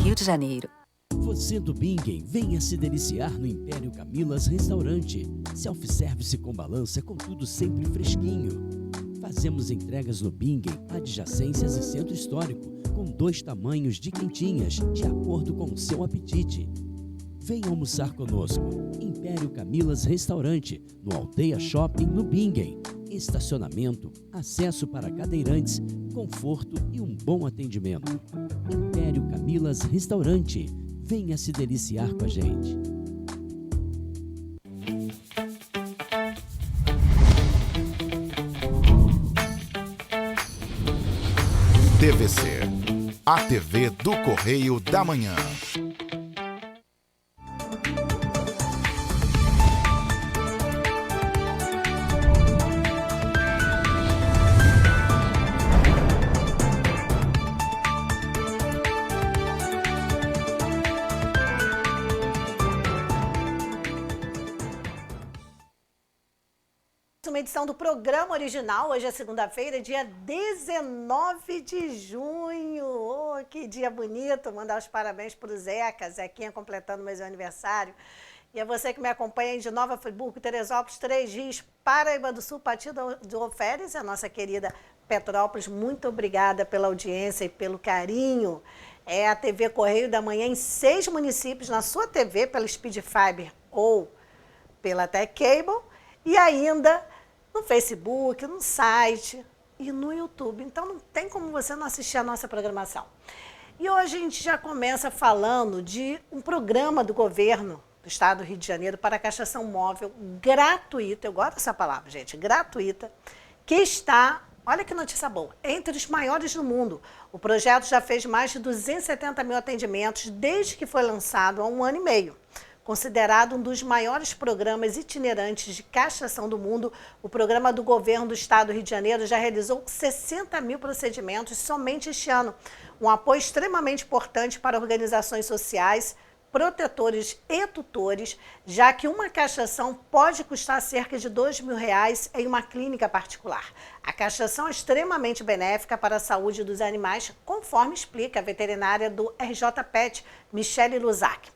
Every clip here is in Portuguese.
Rio de Janeiro. Você do Bingen, venha se deliciar no Império Camilas Restaurante. Self-service com balança, contudo sempre fresquinho. Fazemos entregas no Bingen, adjacências e centro histórico, com 2 tamanhos de quentinhas, de acordo com o seu apetite. Venha almoçar conosco. Império Camilas Restaurante, no Aldeia Shopping, no Bingen. Estacionamento, acesso para cadeirantes, conforto e um bom atendimento. Império Camilas Restaurante. Venha se deliciar com a gente. TVC, a TV do Correio da Manhã. Uma edição do programa original, hoje é segunda-feira, dia 19 de junho. Oh, que dia bonito, mandar os parabéns para o Zequinha completando mais meu aniversário. E a você que me acompanha de Nova Friburgo, Teresópolis, Três Rios, Paraíba do Sul, Partido do Alferes, a nossa querida Petrópolis, muito obrigada pela audiência e pelo carinho. É a TV Correio da Manhã em 6 municípios, na sua TV, pela Speed Fiber ou pela Tech Cable, e ainda no Facebook, no site e no YouTube. Então, não tem como você não assistir a nossa programação. E hoje a gente já começa falando de um programa do governo do estado do Rio de Janeiro para a castração móvel gratuita, eu gosto dessa palavra, gente, gratuita, que está, olha que notícia boa, entre os maiores do mundo. O projeto já fez mais de 270 mil atendimentos desde que foi lançado há 1 ano e meio. Considerado um dos maiores programas itinerantes de castração do mundo, o programa do governo do estado do Rio de Janeiro já realizou 60 mil procedimentos somente este ano. Um apoio extremamente importante para organizações sociais, protetores e tutores, já que uma castração pode custar cerca de R$2.000 em uma clínica particular. A castração é extremamente benéfica para a saúde dos animais, conforme explica a veterinária do RJ Pet, Michele Luzac.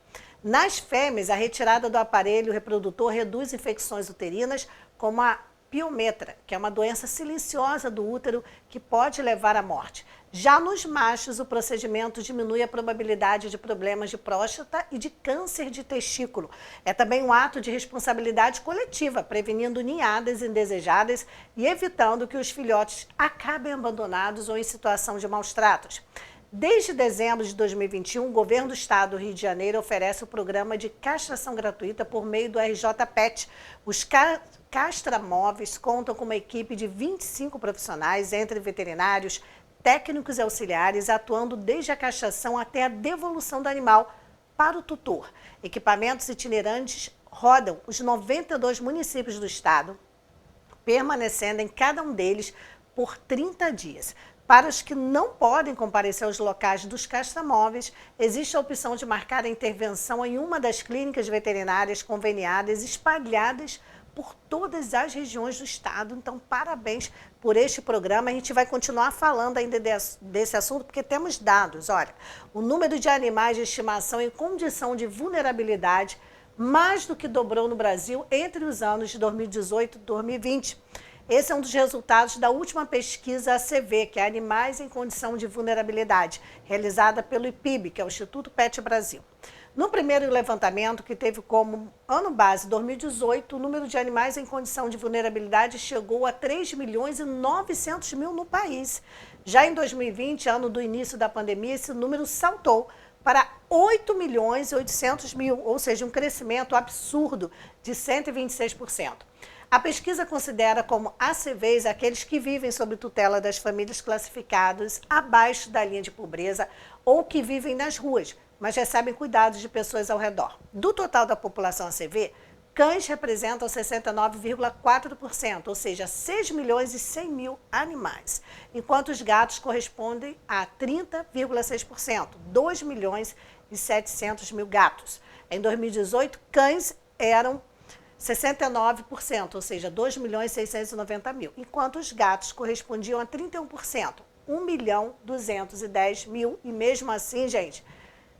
Nas fêmeas, a retirada do aparelho reprodutor reduz infecções uterinas, como a piometra, que é uma doença silenciosa do útero que pode levar à morte. Já nos machos, o procedimento diminui a probabilidade de problemas de próstata e de câncer de testículo. É também um ato de responsabilidade coletiva, prevenindo ninhadas indesejadas e evitando que os filhotes acabem abandonados ou em situação de maus tratos. Desde dezembro de 2021, o governo do estado do Rio de Janeiro oferece o programa de castração gratuita por meio do RJ Pet. Os castramóveis contam com uma equipe de 25 profissionais, entre veterinários, técnicos e auxiliares, atuando desde a castração até a devolução do animal para o tutor. Equipamentos itinerantes rodam os 92 municípios do estado, permanecendo em cada um deles por 30 dias. Para os que não podem comparecer aos locais dos castramóveis, existe a opção de marcar a intervenção em uma das clínicas veterinárias conveniadas espalhadas por todas as regiões do estado. Então, parabéns por este programa. A gente vai continuar falando ainda desse assunto, porque temos dados. Olha, o número de animais de estimação em condição de vulnerabilidade mais do que dobrou no Brasil entre os anos de 2018 e 2020. Esse é um dos resultados da última pesquisa ACV, que é Animais em Condição de Vulnerabilidade, realizada pelo IPIB, que é o Instituto Pet Brasil. No primeiro levantamento, que teve como ano base 2018, o número de animais em condição de vulnerabilidade chegou a 3.900.000 no país. Já em 2020, ano do início da pandemia, esse número saltou para 8.800.000, ou seja, um crescimento absurdo de 126%. A pesquisa considera como ACVs aqueles que vivem sob tutela das famílias classificadas abaixo da linha de pobreza ou que vivem nas ruas, mas recebem cuidados de pessoas ao redor. Do total da população ACV, cães representam 69,4%, ou seja, 6.100.000 animais, enquanto os gatos correspondem a 30,6%, 2.700.000 gatos. Em 2018, cães eram 69%, ou seja, 2.690.000, enquanto os gatos correspondiam a 31%, 1.210.000, e mesmo assim, gente,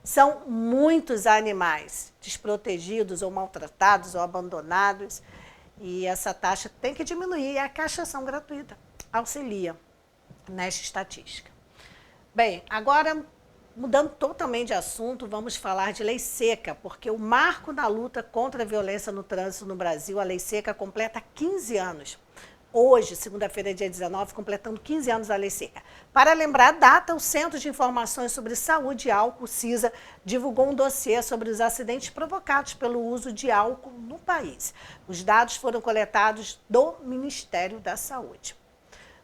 São muitos animais desprotegidos ou maltratados ou abandonados e essa taxa tem que diminuir e a castração gratuita auxilia nesta estatística. Bem, agora mudando totalmente de assunto, vamos falar de lei seca, porque o marco da luta contra a violência no trânsito no Brasil, a lei seca, completa 15 anos. Hoje, segunda-feira, dia 19, completando 15 anos da lei seca. Para lembrar a data, o Centro de Informações sobre Saúde e Álcool, CISA, divulgou um dossiê sobre os acidentes provocados pelo uso de álcool no país. Os dados foram coletados do Ministério da Saúde.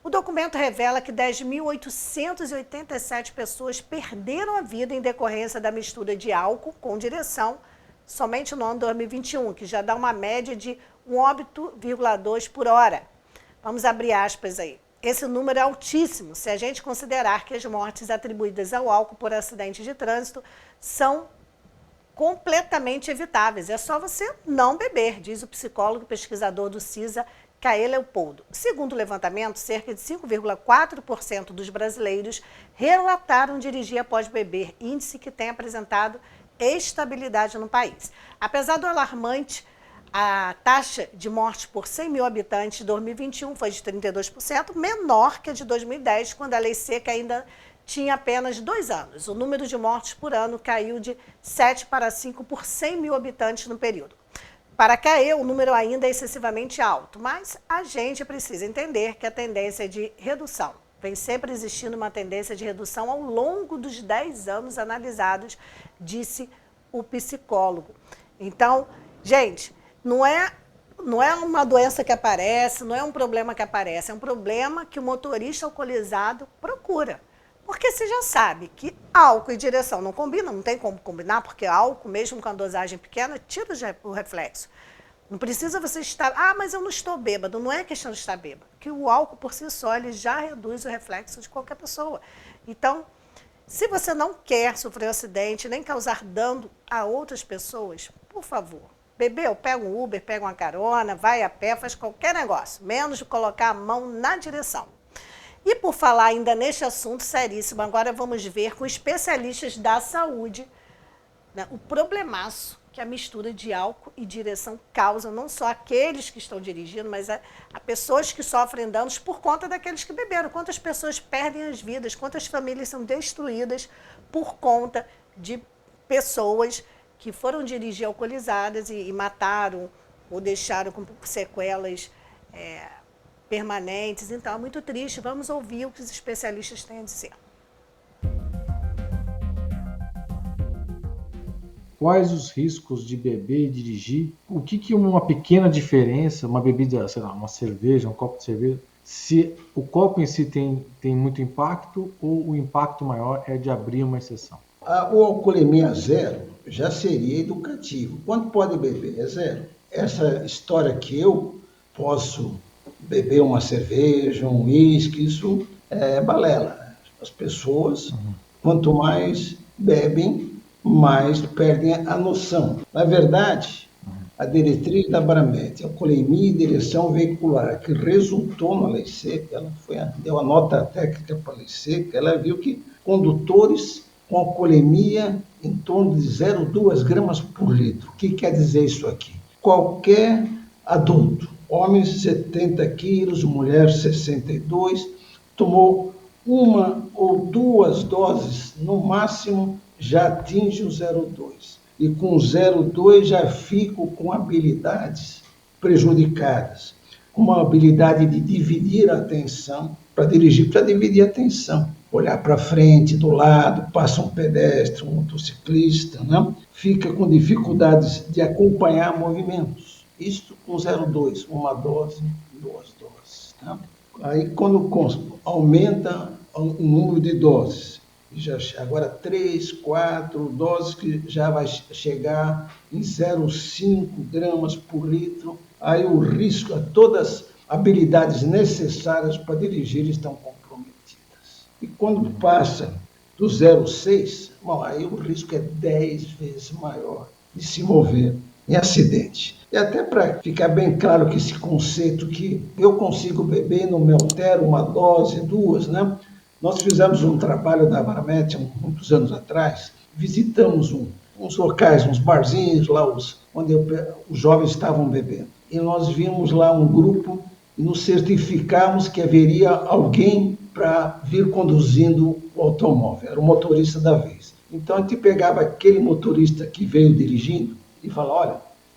O documento revela que 10.887 pessoas perderam a vida em decorrência da mistura de álcool com direção somente no ano 2021, que já dá uma média de 1,2 por hora. Vamos abrir aspas aí. Esse número é altíssimo se a gente considerar que as mortes atribuídas ao álcool por acidente de trânsito são completamente evitáveis. É só você não beber, diz o psicólogo e pesquisador do CISA, Caê Leopoldo. Segundo o levantamento, cerca de 5,4% dos brasileiros relataram dirigir após beber, índice que tem apresentado estabilidade no país. Apesar do alarmante, a taxa de morte por 100 mil habitantes de 2021 foi de 32%, menor que a de 2010, quando a lei seca ainda tinha apenas 2 anos. O número de mortes por ano caiu de 7 para 5 por 100 mil habitantes no período. Para Caê, o número ainda é excessivamente alto, mas a gente precisa entender que a tendência é de redução. Vem sempre existindo uma tendência de redução ao longo dos 10 anos analisados, disse o psicólogo. Então, gente, não é uma doença que aparece, não é um problema que aparece, é um problema que o motorista alcoolizado procura. Porque você já sabe que álcool e direção não combinam, não tem como combinar, porque álcool, mesmo com a dosagem pequena, tira o reflexo. Não precisa você estar, mas eu não estou bêbado, não é questão de estar bêbado, porque o álcool por si só ele já reduz o reflexo de qualquer pessoa. Então, se você não quer sofrer um acidente, nem causar dano a outras pessoas, por favor, bebeu, pega um Uber, pega uma carona, vai a pé, faz qualquer negócio, menos de colocar a mão na direção. E por falar ainda neste assunto seríssimo, agora vamos ver com especialistas da saúde, né, o problemaço que a mistura de álcool e direção causa, não só aqueles que estão dirigindo, mas a pessoas que sofrem danos por conta daqueles que beberam. Quantas pessoas perdem as vidas, quantas famílias são destruídas por conta de pessoas que foram dirigir alcoolizadas e mataram ou deixaram com sequelas permanentes. Então, é muito triste. Vamos ouvir o que os especialistas têm a dizer. Quais os riscos de beber e dirigir? O que uma pequena diferença, uma bebida, sei lá, uma cerveja, um copo de cerveja, se o copo em si tem muito impacto ou o impacto maior é de abrir uma exceção? O alcoolemia zero já seria educativo. Quanto pode beber? É zero. Essa história que eu posso beber uma cerveja, um uísque, isso é balela. As pessoas, quanto mais bebem, mais perdem a noção. Na verdade, a diretriz da Abramet, a alcoolemia e direção veicular, que resultou na lei seca, ela deu a nota técnica para a lei seca, ela viu que condutores com alcoolemia em torno de 0,2 gramas por litro. O que quer dizer isso aqui? Qualquer adulto, homens 70 quilos, mulher 62, tomou uma ou duas doses, no máximo, já atinge o 0,2. E com 0,2 já fico com habilidades prejudicadas. Uma habilidade de dividir a atenção, para dirigir, para dividir a atenção. Olhar para frente, do lado, passa um pedestre, um motociclista, né? Fica com dificuldades de acompanhar movimentos. Isto com 0,2, uma dose, duas doses. Né? Aí quando aumenta o número de doses, agora 3, 4 doses que já vai chegar em 0,5 gramas por litro, aí o risco, todas as habilidades necessárias para dirigir estão comprometidas. E quando passa do 0,6, aí o risco é 10 vezes maior de se mover em acidente. E até para ficar bem claro que esse conceito que eu consigo beber, não me altero uma dose, duas, né? Nós fizemos um trabalho da Abramet há muitos anos atrás, visitamos uns locais, uns barzinhos lá, onde os jovens estavam bebendo. E nós vimos lá um grupo e nos certificamos que haveria alguém para vir conduzindo o automóvel, era o motorista da vez. Então a gente pegava aquele motorista que veio dirigindo e falava, olha,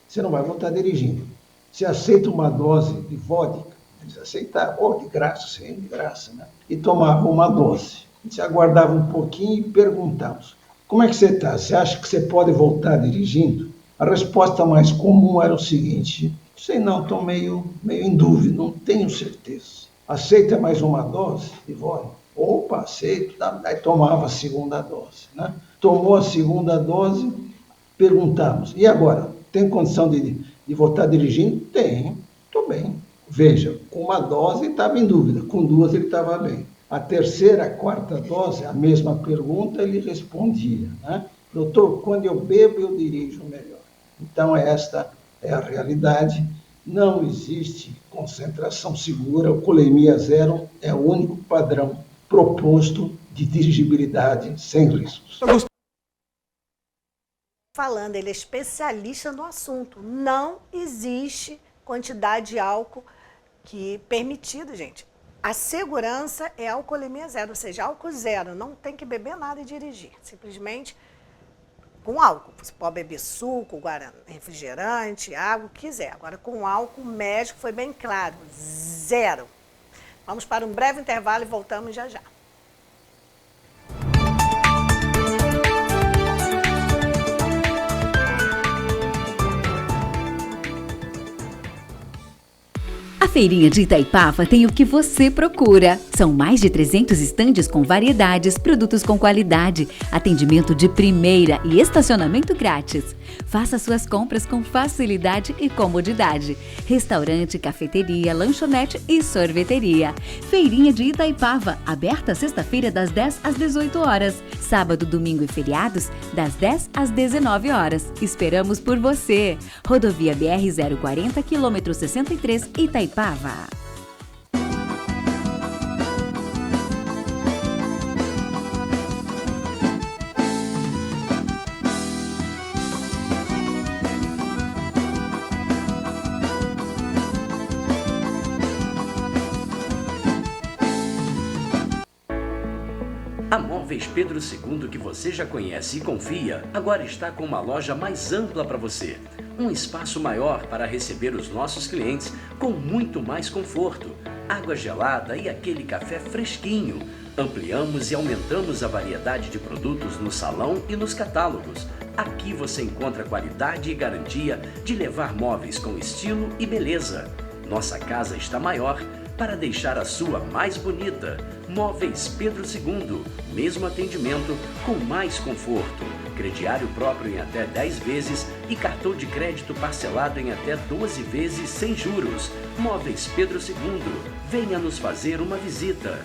você não vai voltar dirigindo, você aceita uma dose de vodka? Eles aceitavam, de graça, sim, de graça, né? E tomavam uma dose. A gente aguardava um pouquinho e perguntávamos, como é que você está? Você acha que você pode voltar dirigindo? A resposta mais comum era o seguinte, sei não, estou meio em dúvida, não tenho certeza. Aceita mais uma dose de vodka? Opa, aceito. Aí tomava a segunda dose, né? Tomou a segunda dose, perguntamos, e agora? Tem condição de voltar dirigindo? Tem, estou bem. Veja, com uma dose ele estava em dúvida, com duas ele estava bem. A terceira, a quarta dose, a mesma pergunta, ele respondia, né? Doutor, quando eu bebo, eu dirijo melhor. Então, esta é a realidade. Não existe concentração segura, o colemia zero é o único padrão proposto de dirigibilidade sem riscos. Falando, ele é especialista no assunto. Não existe quantidade de álcool permitido, gente. A segurança é alcoolemia zero, ou seja, álcool zero. Não tem que beber nada e dirigir. Simplesmente com álcool. Você pode beber suco, guaraná, refrigerante, água, o que quiser. Agora, com álcool, o médico foi bem claro. Zero. Vamos para um breve intervalo e voltamos já já. A Feirinha de Itaipava tem o que você procura. São mais de 300 estandes com variedades, produtos com qualidade, atendimento de primeira e estacionamento grátis. Faça suas compras com facilidade e comodidade. Restaurante, cafeteria, lanchonete e sorveteria. Feirinha de Itaipava, aberta sexta-feira das 10 às 18 horas. Sábado, domingo e feriados, das 10 às 19 horas. Esperamos por você. Rodovia BR-040, quilômetro 63, Itaipava. A Móveis Pedro II, que você já conhece e confia, agora está com uma loja mais ampla para você. Um espaço maior para receber os nossos clientes com muito mais conforto, água gelada e aquele café fresquinho. Ampliamos e aumentamos a variedade de produtos no salão e nos catálogos. Aqui você encontra qualidade e garantia de levar móveis com estilo e beleza. Nossa casa está maior para deixar a sua mais bonita. Móveis Pedro II, mesmo atendimento com mais conforto. Crediário próprio em até 10 vezes e cartão de crédito parcelado em até 12 vezes sem juros. Móveis Pedro II, venha nos fazer uma visita.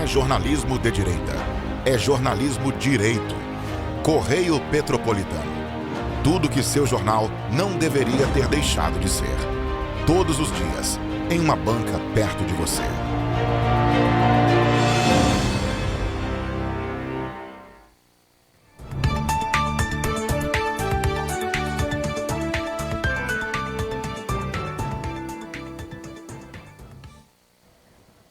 Jornalismo de direita. É jornalismo direito. Correio Petropolitano. Tudo que seu jornal não deveria ter deixado de ser. Todos os dias, em uma banca perto de você.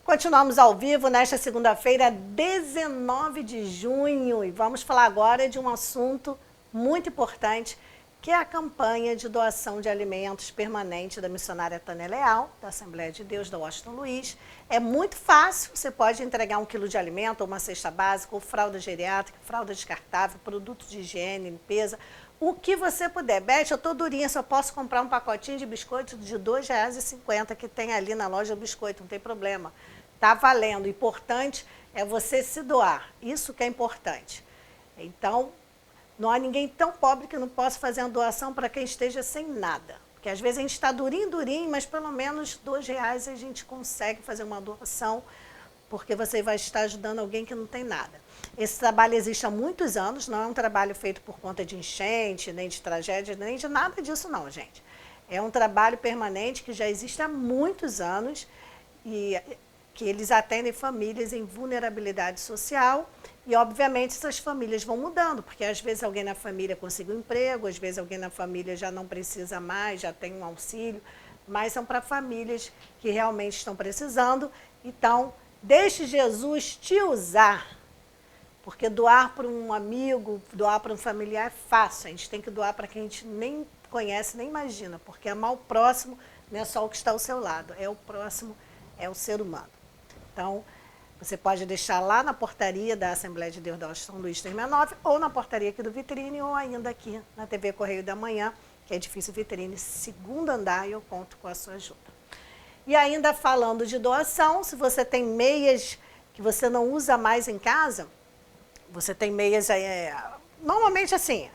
Continuamos ao vivo nesta segunda-feira, 19 de junho, e vamos falar agora de um assunto muito importante, que é a campanha de doação de alimentos permanente da missionária Tânia Leal, da Assembleia de Deus, da Washington Luiz. É muito fácil, você pode entregar 1 quilo de alimento, ou uma cesta básica, ou fralda geriátrica, fralda descartável, produtos de higiene, limpeza, o que você puder. Beth, eu estou durinha, só posso comprar um pacotinho de biscoito de R$ 2,50 que tem ali na loja do biscoito, não tem problema. Está valendo. O importante é você se doar. Isso que é importante. Então, não há ninguém tão pobre que não possa fazer uma doação para quem esteja sem nada. Porque às vezes a gente está durinho, mas pelo menos R$ 2 a gente consegue fazer uma doação porque você vai estar ajudando alguém que não tem nada. Esse trabalho existe há muitos anos, não é um trabalho feito por conta de enchente, nem de tragédia, nem de nada disso não, gente. É um trabalho permanente que já existe há muitos anos e que eles atendem famílias em vulnerabilidade social e, obviamente, essas famílias vão mudando, porque às vezes alguém na família conseguiu um emprego, às vezes alguém na família já não precisa mais, já tem um auxílio, mas são para famílias que realmente estão precisando. Então, deixe Jesus te usar, porque doar para um amigo, doar para um familiar é fácil, a gente tem que doar para quem a gente nem conhece, nem imagina, porque amar o próximo não é só o que está ao seu lado, é o próximo, é o ser humano. Então, você pode deixar lá na portaria da Assembleia de Deus da São Luís 369, ou na portaria aqui do Vitrine, ou ainda aqui na TV Correio da Manhã, que é edifício Vitrine, 2º andar, e eu conto com a sua ajuda. E ainda falando de doação, se você tem meias que você não usa mais em casa, você tem meias, normalmente assim,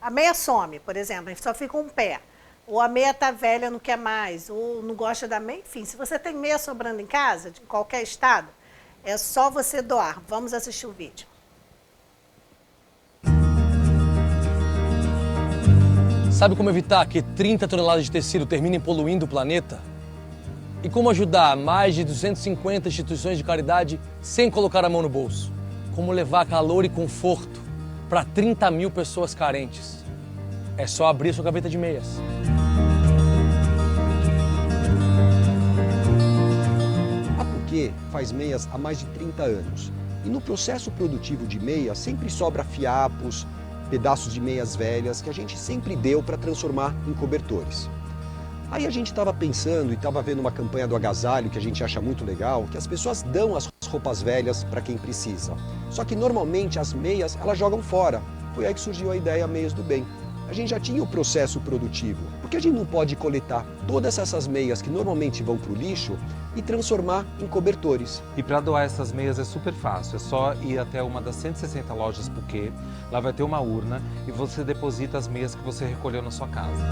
a meia some, por exemplo, a gente só fica um pé. Ou a meia está velha, não quer mais, ou não gosta da meia, enfim. Se você tem meia sobrando em casa, de qualquer estado, é só você doar. Vamos assistir o vídeo. Sabe como evitar que 30 toneladas de tecido terminem poluindo o planeta? E como ajudar mais de 250 instituições de caridade sem colocar a mão no bolso? Como levar calor e conforto para 30 mil pessoas carentes? É só abrir sua gaveta de meias. A Puquê faz meias há mais de 30 anos. E no processo produtivo de meia sempre sobra fiapos, pedaços de meias velhas que a gente sempre deu para transformar em cobertores. Aí a gente estava pensando e estava vendo uma campanha do agasalho que a gente acha muito legal, que as pessoas dão as roupas velhas para quem precisa. Só que normalmente as meias elas jogam fora. Foi aí que surgiu a ideia Meias do Bem. A gente já tinha o processo produtivo. Por que a gente não pode coletar todas essas meias que normalmente vão para o lixo e transformar em cobertores? E para doar essas meias é super fácil. É só ir até uma das 160 lojas Puquê. Lá vai ter uma urna e você deposita as meias que você recolheu na sua casa.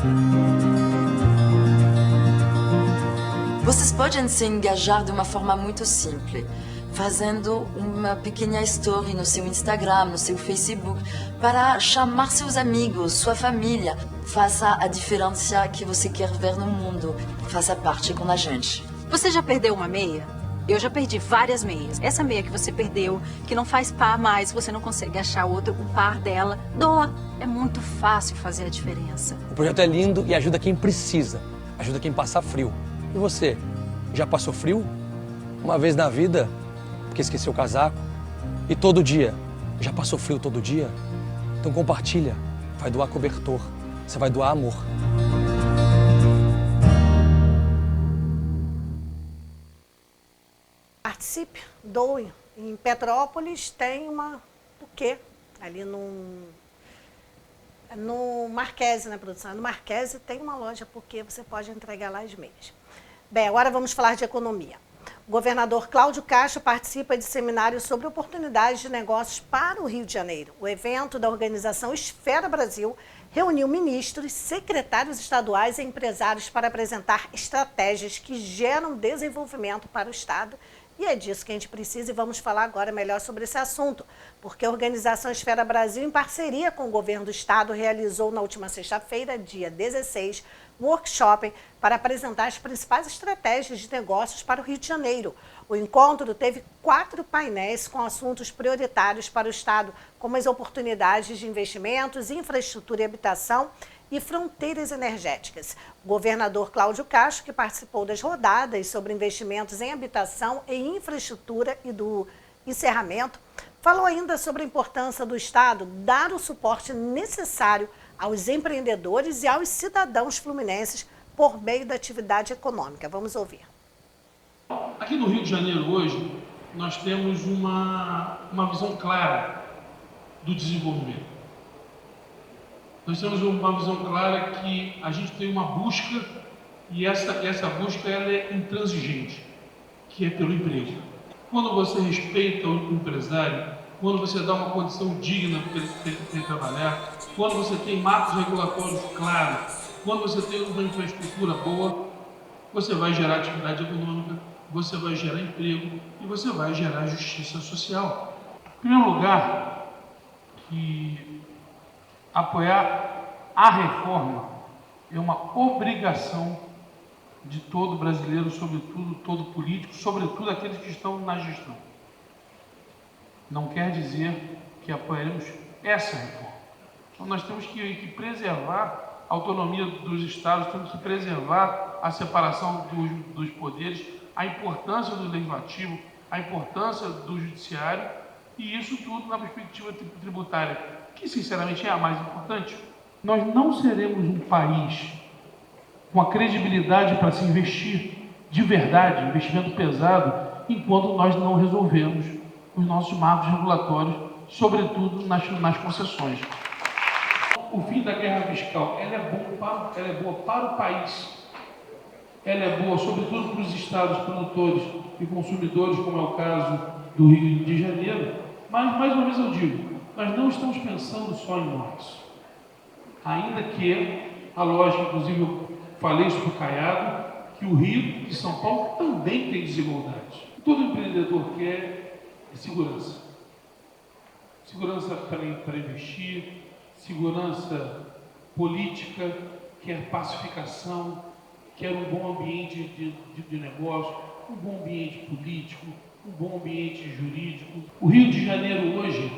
Vocês podem se engajar de uma forma muito simples, fazendo uma pequena story no seu Instagram, no seu Facebook, para chamar seus amigos, sua família. Faça a diferença que você quer ver no mundo. Faça parte com a gente. Você já perdeu uma meia? Eu já perdi várias meias. Essa meia que você perdeu, que não faz par mais, você não consegue achar outro, o par dela, doa. É muito fácil fazer a diferença. O projeto é lindo e ajuda quem precisa. Ajuda quem passa frio. E você, já passou frio? Uma vez na vida? Porque esqueceu o casaco? E todo dia? Já passou frio todo dia? Então compartilha. Vai doar cobertor. Você vai doar amor. Participe, doe. Em Petrópolis tem uma Puquê, ali no Marquese, né, produção? No Marquese tem uma loja Puquê, você pode entregar lá as meias. Bem, agora vamos falar de economia. O governador Cláudio Castro participa de seminário sobre oportunidades de negócios para o Rio de Janeiro. O evento da organização Esfera Brasil reuniu ministros, secretários estaduais e empresários para apresentar estratégias que geram desenvolvimento para o Estado. E é disso que a gente precisa e vamos falar agora melhor sobre esse assunto, porque a organização Esfera Brasil, em parceria com o governo do Estado, realizou na última sexta-feira, dia 16, um workshop para apresentar as principais estratégias de negócios para o Rio de Janeiro. O encontro teve 4 painéis com assuntos prioritários para o Estado, como as oportunidades de investimentos, infraestrutura e habitação e fronteiras energéticas. O governador Cláudio Castro, que participou das rodadas sobre investimentos em habitação e infraestrutura e do encerramento, falou ainda sobre a importância do Estado dar o suporte necessário aos empreendedores e aos cidadãos fluminenses por meio da atividade econômica. Vamos ouvir. Aqui no Rio de Janeiro hoje, nós temos uma visão clara do desenvolvimento. Nós temos uma visão clara que a gente tem uma busca e essa busca ela é intransigente, que é pelo emprego. Quando você respeita o empresário, quando você dá uma condição digna para ele trabalhar, quando você tem marcos regulatórios claros, quando você tem uma infraestrutura boa, você vai gerar atividade econômica, você vai gerar emprego e você vai gerar justiça social. Em primeiro lugar, que apoiar a reforma é uma obrigação de todo brasileiro, sobretudo todo político, sobretudo aqueles que estão na gestão. Não quer dizer que apoiaremos essa reforma. Então nós temos que preservar a autonomia dos estados, temos que preservar a separação dos poderes, a importância do legislativo, a importância do judiciário, e isso tudo na perspectiva tributária, que sinceramente é a mais importante. Nós não seremos um país com a credibilidade para se investir de verdade, investimento pesado, enquanto nós não resolvemos os nossos marcos regulatórios, sobretudo nas concessões. O fim da guerra fiscal, ela é boa para o país, ela é boa sobretudo para os estados produtores e consumidores, como é o caso do Rio de Janeiro, mas mais uma vez eu digo, nós não estamos pensando só em nós, ainda que a lógica, inclusive eu falei isso para o Caiado, que o Rio e São Paulo também tem desigualdade. Todo empreendedor quer segurança. Segurança para investir, segurança política, quer pacificação, quer um bom ambiente de negócio, um bom ambiente político, um bom ambiente jurídico. O Rio de Janeiro hoje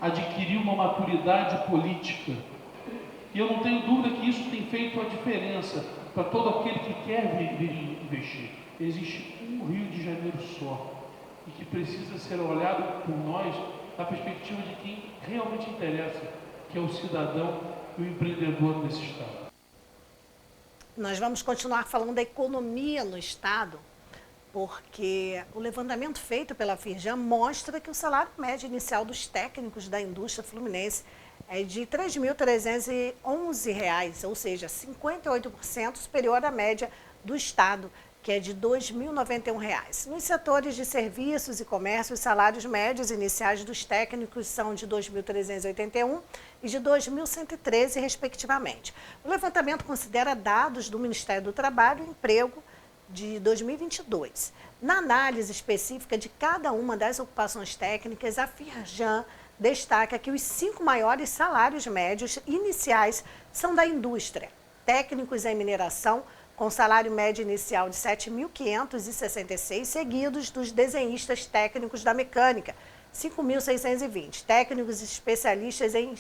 adquiriu uma maturidade política. E eu não tenho dúvida que isso tem feito a diferença para todo aquele que quer vir investir. Existe um Rio de Janeiro só e que precisa ser olhado por nós na perspectiva de quem realmente interessa, que é o cidadão e o empreendedor desse estado. Nós vamos continuar falando da economia no estado, porque o levantamento feito pela Firjan mostra que o salário médio inicial dos técnicos da indústria fluminense é de R$ 3.311, ou seja, 58% superior à média do estado, que é de R$ 2.091. Nos setores de serviços e comércio, os salários médios iniciais dos técnicos são de R$ 2.381 e de R$ 2.113, respectivamente. O levantamento considera dados do Ministério do Trabalho e Emprego de 2022. Na análise específica de cada uma das ocupações técnicas, a Firjan destaca que os 5 maiores salários médios iniciais são da indústria. Técnicos em mineração, com salário médio inicial de R$ 7.566, seguidos dos desenhistas técnicos da mecânica, R$ 5.620. Técnicos especialistas em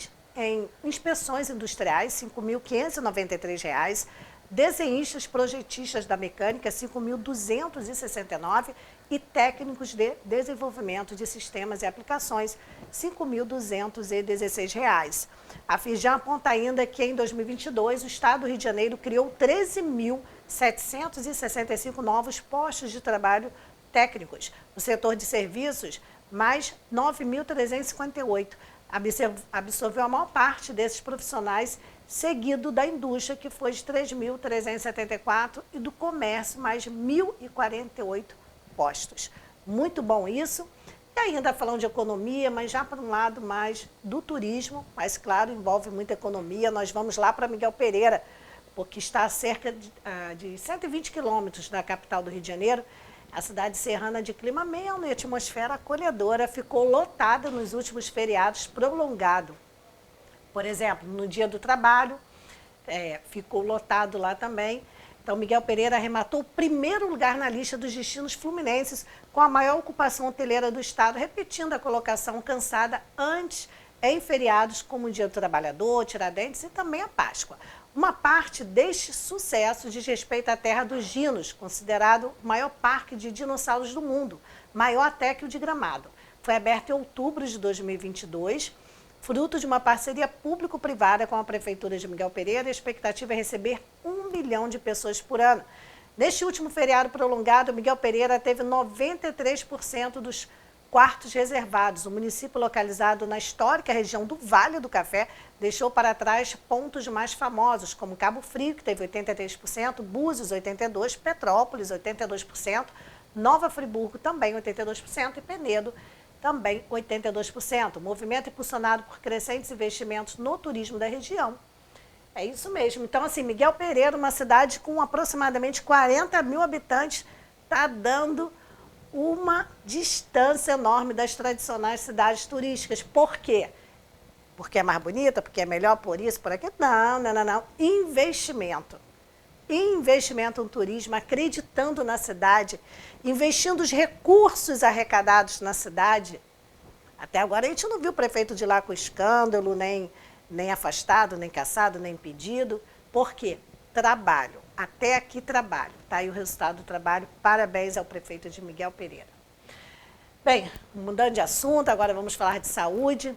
inspeções industriais, R$ 5.593. Desenhistas projetistas da mecânica, R$ 5.269. E técnicos de desenvolvimento de sistemas e aplicações, R$ 5.216. A Firjan aponta ainda que em 2022 o estado do Rio de Janeiro criou 13.765 novos postos de trabalho técnicos. No setor de serviços, mais 9.358. Absorveu a maior parte desses profissionais, seguido da indústria, que foi de 3.374, e do comércio, mais 1.048 postos. Muito bom isso. E ainda falando de economia, mas já para um lado mais do turismo, mas claro, envolve muita economia. Nós vamos lá para Miguel Pereira, porque está a cerca de 120 quilômetros da capital do Rio de Janeiro. A cidade serrana de clima ameno e atmosfera acolhedora ficou lotada nos últimos feriados prolongado. Por exemplo, no Dia do Trabalho, ficou lotado lá também. Então, Miguel Pereira arrematou o primeiro lugar na lista dos destinos fluminenses com a maior ocupação hoteleira do estado, repetindo a colocação alcançada antes em feriados como o Dia do Trabalhador, Tiradentes e também a Páscoa. Uma parte deste sucesso diz respeito à terra dos dinos, considerado o maior parque de dinossauros do mundo, maior até que o de Gramado. Foi aberto em outubro de 2022, fruto de uma parceria público-privada com a Prefeitura de Miguel Pereira. A expectativa é receber 1 milhão de pessoas por ano. Neste último feriado prolongado, Miguel Pereira teve 93% dos quartos reservados. O município, localizado na histórica região do Vale do Café, deixou para trás pontos mais famosos, como Cabo Frio, que teve 83%, Búzios, 82%, Petrópolis, 82%, Nova Friburgo, também 82%, e Penedo, também 82%. O movimento impulsionado por crescentes investimentos no turismo da região. É isso mesmo. Então, assim, Miguel Pereira, uma cidade com aproximadamente 40 mil habitantes, está dando uma distância enorme das tradicionais cidades turísticas. Por quê? Porque é mais bonita, porque é melhor, por isso, por aquilo? Não. Investimento. Investimento no turismo, acreditando na cidade, investindo os recursos arrecadados na cidade. Até agora a gente não viu o prefeito de lá com escândalo, nem afastado, nem cassado, nem impedido. Por quê? Trabalho. Até aqui trabalho. Está aí o resultado do trabalho. Parabéns ao prefeito de Miguel Pereira. Bem, mudando de assunto, agora vamos falar de saúde.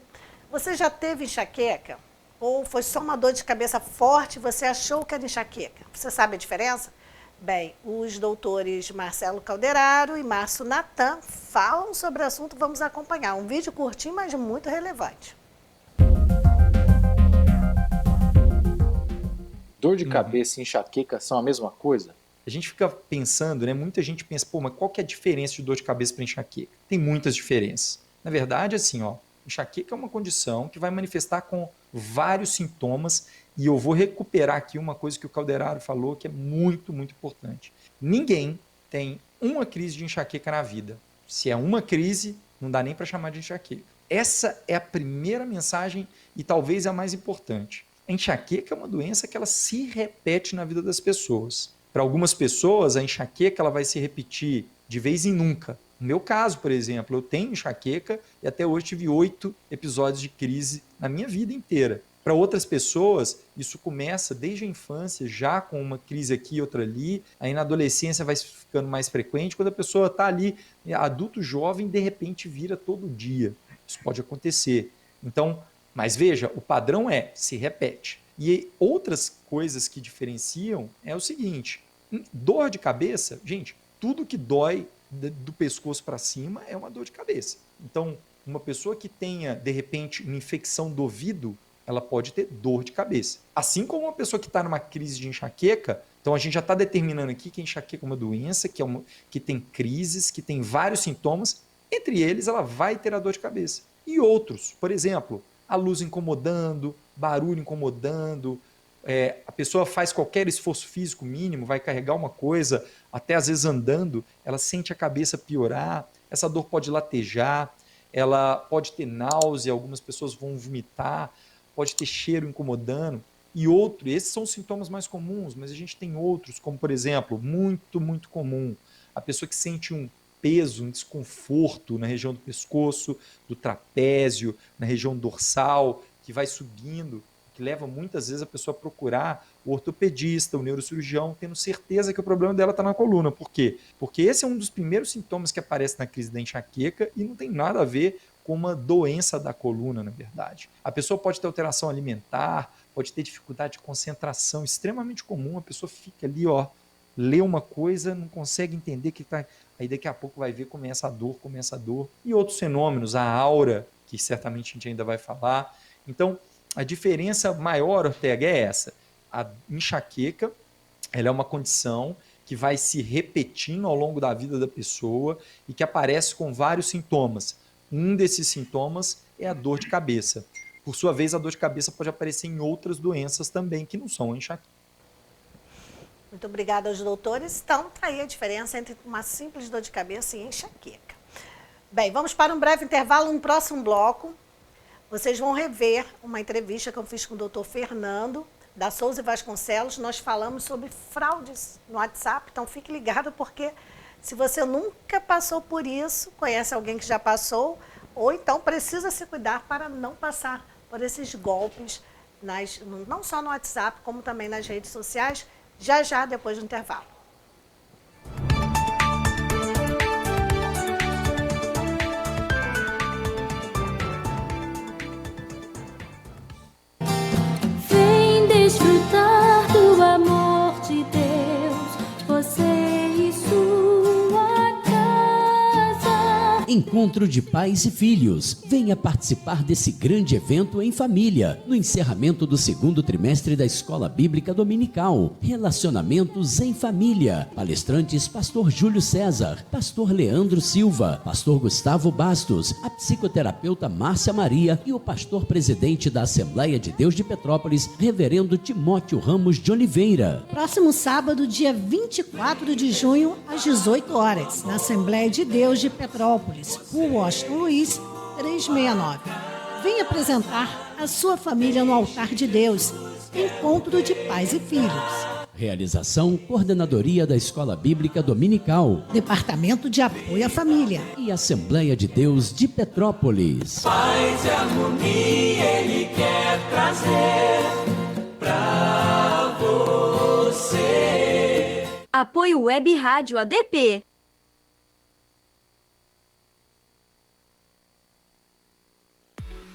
Você já teve enxaqueca? Ou foi só uma dor de cabeça forte e você achou que era enxaqueca? Você sabe a diferença? Bem, os doutores Marcelo Calderaro e Márcio Natan falam sobre o assunto. Vamos acompanhar. Um vídeo curtinho, mas muito relevante. Dor de cabeça e enxaqueca são a mesma coisa? A gente fica pensando, né? Muita gente pensa, pô, mas qual que é a diferença de dor de cabeça para enxaqueca? Tem muitas diferenças. Na verdade, assim, ó, enxaqueca é uma condição que vai manifestar com vários sintomas e eu vou recuperar aqui uma coisa que o Calderaro falou que é muito, muito importante. Ninguém tem uma crise de enxaqueca na vida. Se é uma crise, não dá nem para chamar de enxaqueca. Essa é a primeira mensagem e talvez a mais importante. A enxaqueca é uma doença que ela se repete na vida das pessoas. Para algumas pessoas, a enxaqueca ela vai se repetir de vez em nunca. No meu caso, por exemplo, eu tenho enxaqueca e até hoje tive 8 episódios de crise na minha vida inteira. Para outras pessoas, isso começa desde a infância, já com uma crise aqui e outra ali. Aí na adolescência vai ficando mais frequente. Quando a pessoa está ali, adulto jovem, de repente vira todo dia. Isso pode acontecer. Então, mas veja, o padrão se repete. E outras coisas que diferenciam é o seguinte, dor de cabeça, gente, tudo que dói do pescoço para cima é uma dor de cabeça. Então, uma pessoa que tenha, de repente, uma infecção do ouvido, ela pode ter dor de cabeça. Assim como uma pessoa que está numa crise de enxaqueca, então a gente já está determinando aqui que a enxaqueca é uma doença, que tem crises, que tem vários sintomas, entre eles ela vai ter a dor de cabeça. E outros, por exemplo, a luz incomodando, barulho incomodando, a pessoa faz qualquer esforço físico mínimo, vai carregar uma coisa, até às vezes andando, ela sente a cabeça piorar, essa dor pode latejar, ela pode ter náusea, algumas pessoas vão vomitar, pode ter cheiro incomodando, e esses são os sintomas mais comuns, mas a gente tem outros, como por exemplo, muito, muito comum, a pessoa que sente um peso, um desconforto na região do pescoço, do trapézio, na região dorsal, que vai subindo, que leva muitas vezes a pessoa a procurar o ortopedista, o neurocirurgião, tendo certeza que o problema dela está na coluna. Por quê? Porque esse é um dos primeiros sintomas que aparece na crise da enxaqueca e não tem nada a ver com uma doença da coluna, na verdade. A pessoa pode ter alteração alimentar, pode ter dificuldade de concentração, extremamente comum, a pessoa fica ali, lê uma coisa, não consegue entender que está... Aí daqui a pouco vai ver, começa a dor. E outros fenômenos, a aura, que certamente a gente ainda vai falar. Então, a diferença maior, Ortega, é essa. A enxaqueca, ela é uma condição que vai se repetindo ao longo da vida da pessoa e que aparece com vários sintomas. Um desses sintomas é a dor de cabeça. Por sua vez, a dor de cabeça pode aparecer em outras doenças também, que não são a enxaqueca. Muito obrigada aos doutores. Então, está aí a diferença entre uma simples dor de cabeça e enxaqueca. Bem, vamos para um breve intervalo. No próximo bloco, vocês vão rever uma entrevista que eu fiz com o doutor Fernando, da Souza e Vasconcelos. Nós falamos sobre fraudes no WhatsApp. Então, fique ligado, porque se você nunca passou por isso, conhece alguém que já passou, ou então precisa se cuidar para não passar por esses golpes, não só no WhatsApp, como também nas redes sociais, já depois do intervalo. Vem desfrutar do amor de Deus, você e sua casa. Encontro de pais e filhos. Venha participar desse grande evento em família, no encerramento do segundo trimestre da Escola Bíblica Dominical. Relacionamentos em família. Palestrantes Pastor Júlio César, Pastor Leandro Silva, Pastor Gustavo Bastos, a psicoterapeuta Márcia Maria e o pastor presidente da Assembleia de Deus de Petrópolis, Reverendo Timóteo Ramos de Oliveira. Próximo sábado, dia 24 de junho, às 18 horas, na Assembleia de Deus de Petrópolis, Rua Washington Luiz, 369. Venha apresentar a sua família no altar de Deus. Encontro de pais e filhos. Realização, Coordenadoria da Escola Bíblica Dominical, Departamento de Apoio à Família e Assembleia de Deus de Petrópolis. Paz e harmonia Ele quer trazer pra você. Apoio Web Rádio ADP.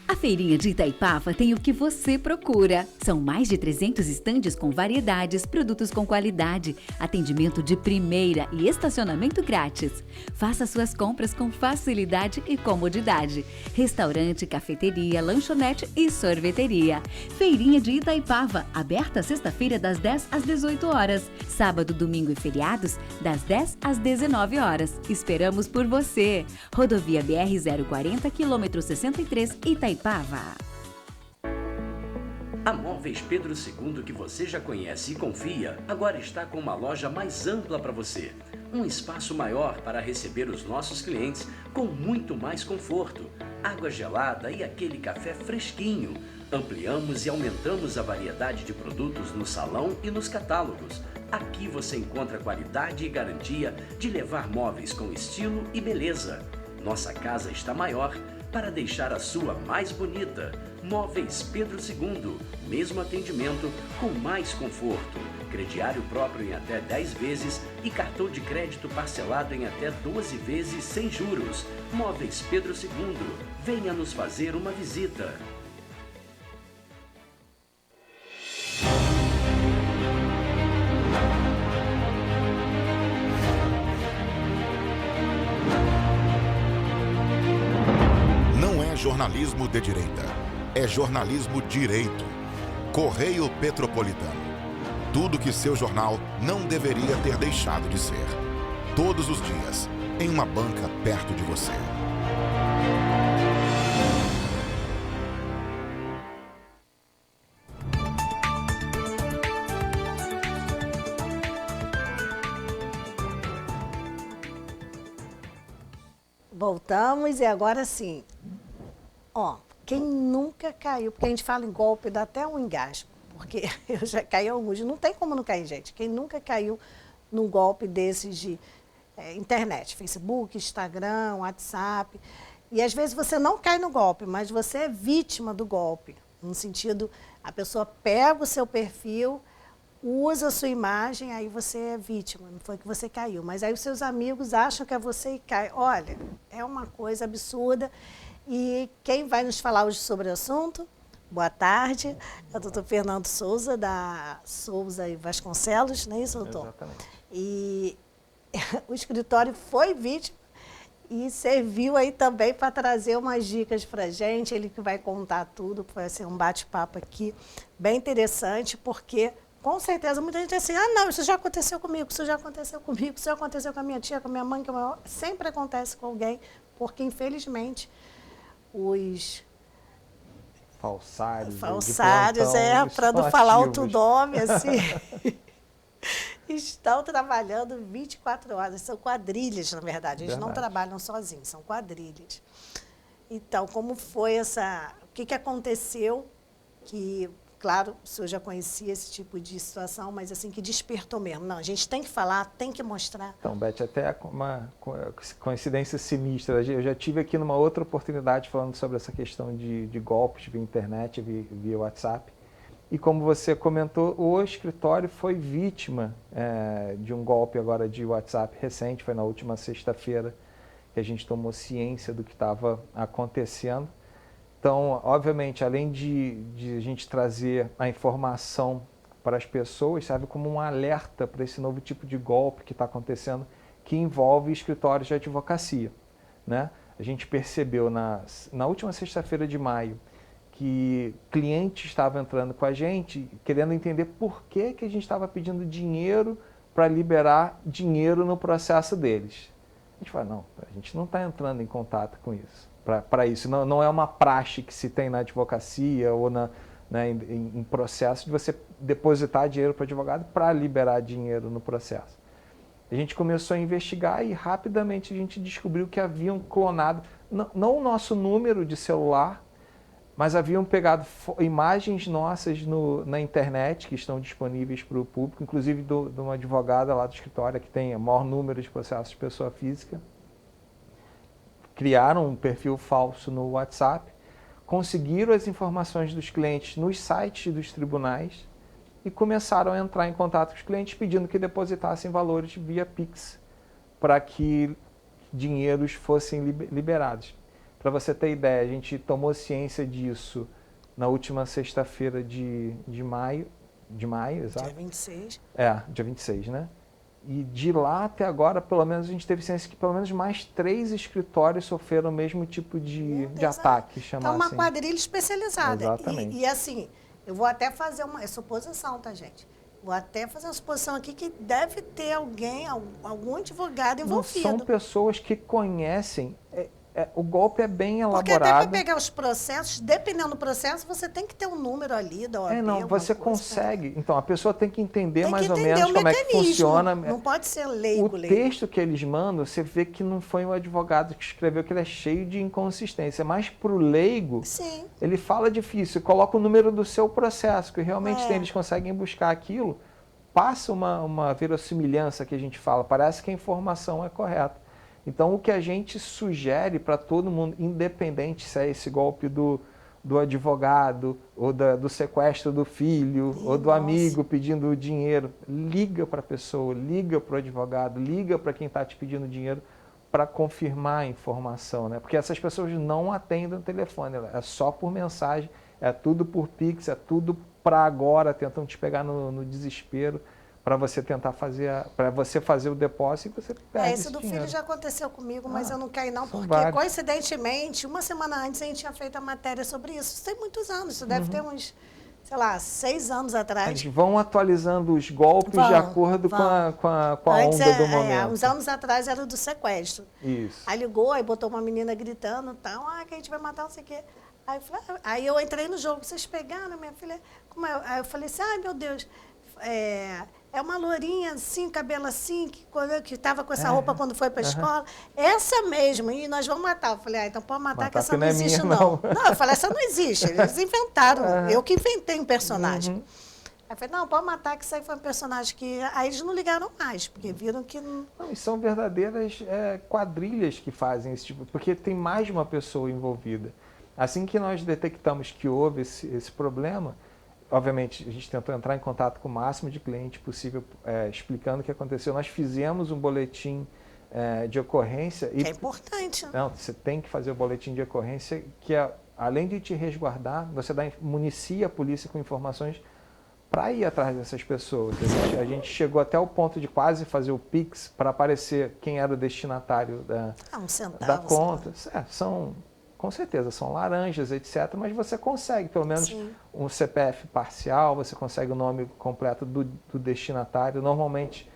A Feirinha de Itaipava tem o que você procura. São mais de 300 estandes com variedades, produtos com qualidade, atendimento de primeira e estacionamento grátis. Faça suas compras com facilidade e comodidade. Restaurante, cafeteria, lanchonete e sorveteria. Feirinha de Itaipava, aberta sexta-feira das 10 às 18 horas. Sábado, domingo e feriados, das 10 às 19 horas. Esperamos por você. Rodovia BR-040, quilômetro 63, Itaipava. A Móveis Pedro II, que você já conhece e confia, agora está com uma loja mais ampla para você. Um espaço maior para receber os nossos clientes com muito mais conforto, água gelada e aquele café fresquinho. Ampliamos e aumentamos a variedade de produtos no salão e nos catálogos. Aqui você encontra qualidade e garantia de levar móveis com estilo e beleza. Nossa casa está maior para deixar a sua mais bonita. Móveis Pedro II, mesmo atendimento com mais conforto. Crediário próprio em até 10 vezes e cartão de crédito parcelado em até 12 vezes sem juros. Móveis Pedro II, venha nos fazer uma visita. Jornalismo de direita. É jornalismo direito. Correio Petropolitano. Tudo que seu jornal não deveria ter deixado de ser. Todos os dias, em uma banca perto de você. Voltamos e agora sim. Ó, quem nunca caiu, porque a gente fala em golpe, dá até um engasgo, porque eu já caí alguns, não tem como não cair, gente. Quem nunca caiu num golpe desses de internet, Facebook, Instagram, WhatsApp, e às vezes você não cai no golpe, mas você é vítima do golpe, no sentido, a pessoa pega o seu perfil, usa a sua imagem, aí você é vítima, não foi que você caiu, mas aí os seus amigos acham que é você e cai. Olha, é uma coisa absurda. E quem vai nos falar hoje sobre o assunto? Boa tarde, é o doutor Fernando Souza, da Souza e Vasconcelos, não é isso, doutor? Exatamente. E o escritório foi vítima e serviu aí também para trazer umas dicas para a gente, ele que vai contar tudo, vai ser um bate-papo aqui bem interessante, porque com certeza muita gente diz assim, ah não, isso já aconteceu comigo, isso já aconteceu comigo, isso já aconteceu com a minha tia, com a minha mãe, sempre acontece com alguém, porque infelizmente os falsários, para não falar outro nome, assim, estão trabalhando 24 horas. São quadrilhas, na verdade. Eles não trabalham sozinhos, são quadrilhas. Então, como foi essa... O que aconteceu que... Claro, o senhor já conhecia esse tipo de situação, mas assim, que despertou mesmo. Não, a gente tem que falar, tem que mostrar. Então, Beth, até uma coincidência sinistra. Eu já tive aqui numa outra oportunidade falando sobre essa questão de golpes via internet, via WhatsApp. E como você comentou, o escritório foi vítima de um golpe agora de WhatsApp recente, foi na última sexta-feira que a gente tomou ciência do que estava acontecendo. Então, obviamente, além de a gente trazer a informação para as pessoas, serve como um alerta para esse novo tipo de golpe que está acontecendo, que envolve escritórios de advocacia, né? a gente percebeu na última sexta-feira de maio que clientes estavam entrando com a gente, querendo entender por que a gente estava pedindo dinheiro para liberar dinheiro no processo deles. A gente fala, não, a gente não está entrando em contato com isso. Para isso, não é uma praxe que se tem na advocacia ou em processo de você depositar dinheiro para o advogado para liberar dinheiro no processo. A gente começou a investigar e rapidamente a gente descobriu que haviam clonado, não o nosso número de celular, mas haviam pegado imagens nossas na internet que estão disponíveis para o público, inclusive de uma advogada lá do escritório que tem o maior número de processos de pessoa física. Criaram um perfil falso no WhatsApp, conseguiram as informações dos clientes nos sites dos tribunais e começaram a entrar em contato com os clientes pedindo que depositassem valores via Pix para que dinheiros fossem liberados. Para você ter ideia, a gente tomou ciência disso na última sexta-feira de maio, exato? Dia 26. Dia 26, né? E de lá até agora, pelo menos, a gente teve ciência que pelo menos mais 3 escritórios sofreram o mesmo tipo de ataque, chamar Então, uma assim. quadrilha especializada. Exatamente. E assim, eu vou até fazer uma suposição, tá, gente? Vou até fazer uma suposição aqui que deve ter algum advogado envolvido. Não são pessoas que conhecem... o golpe é bem elaborado. Porque até para pegar os processos, dependendo do processo, você tem que ter um número ali da OAB. Você consegue. Então, a pessoa tem que entender mais ou menos como é que funciona. Não pode ser leigo. O texto que eles mandam, você vê que não foi o advogado que escreveu, que ele é cheio de inconsistência. Mas para o leigo, sim, ele fala difícil, coloca o número do seu processo, que realmente tem, eles conseguem buscar aquilo, passa uma verossimilhança que a gente fala, parece que a informação é correta. Então, o que a gente sugere para todo mundo, independente se é esse golpe do advogado, ou do sequestro do filho, ou do amigo pedindo dinheiro, liga para a pessoa, liga para o advogado, liga para quem está te pedindo dinheiro para confirmar a informação, né? Porque essas pessoas não atendem o telefone, é só por mensagem, é tudo por Pix, é tudo para agora, tentam te pegar no desespero, para você tentar fazer o depósito e você perde esse do dinheiro. filho já aconteceu comigo, mas eu não caí não, porque vários. Coincidentemente, uma semana antes a gente tinha feito a matéria sobre isso. Isso tem muitos anos, isso deve ter uns, 6 anos atrás. Eles vão atualizando os golpes de acordo com a Antes, onda do momento. Uns anos atrás era o do sequestro. Isso. Aí ligou, aí botou uma menina gritando, que a gente vai matar, não sei o quê. Aí eu entrei no jogo, vocês pegaram, minha filha? Como é? Aí eu falei assim, ai meu Deus, é uma lourinha assim, cabelo assim, que estava com essa roupa quando foi para a escola. Essa mesmo, e nós vamos matar. Eu falei, então pode matar que essa não existe, não. Não, eu falei, essa não existe. Eles inventaram. Eu que inventei um personagem. Aí eu falei, não, pode matar que isso aí foi um personagem que... Aí eles não ligaram mais, porque viram que não... E são verdadeiras quadrilhas que fazem esse tipo, porque tem mais de uma pessoa envolvida. Assim que nós detectamos que houve esse problema, obviamente, a gente tentou entrar em contato com o máximo de cliente possível, explicando o que aconteceu. Nós fizemos um boletim de ocorrência. É importante. Não, você tem que fazer o boletim de ocorrência, que além de te resguardar, você municia a polícia com informações para ir atrás dessas pessoas. A gente chegou até o ponto de quase fazer o Pix para aparecer quem era o destinatário da conta. Com certeza, são laranjas, etc. Mas você consegue, pelo menos, um CPF parcial, você consegue o nome completo do destinatário. Normalmente,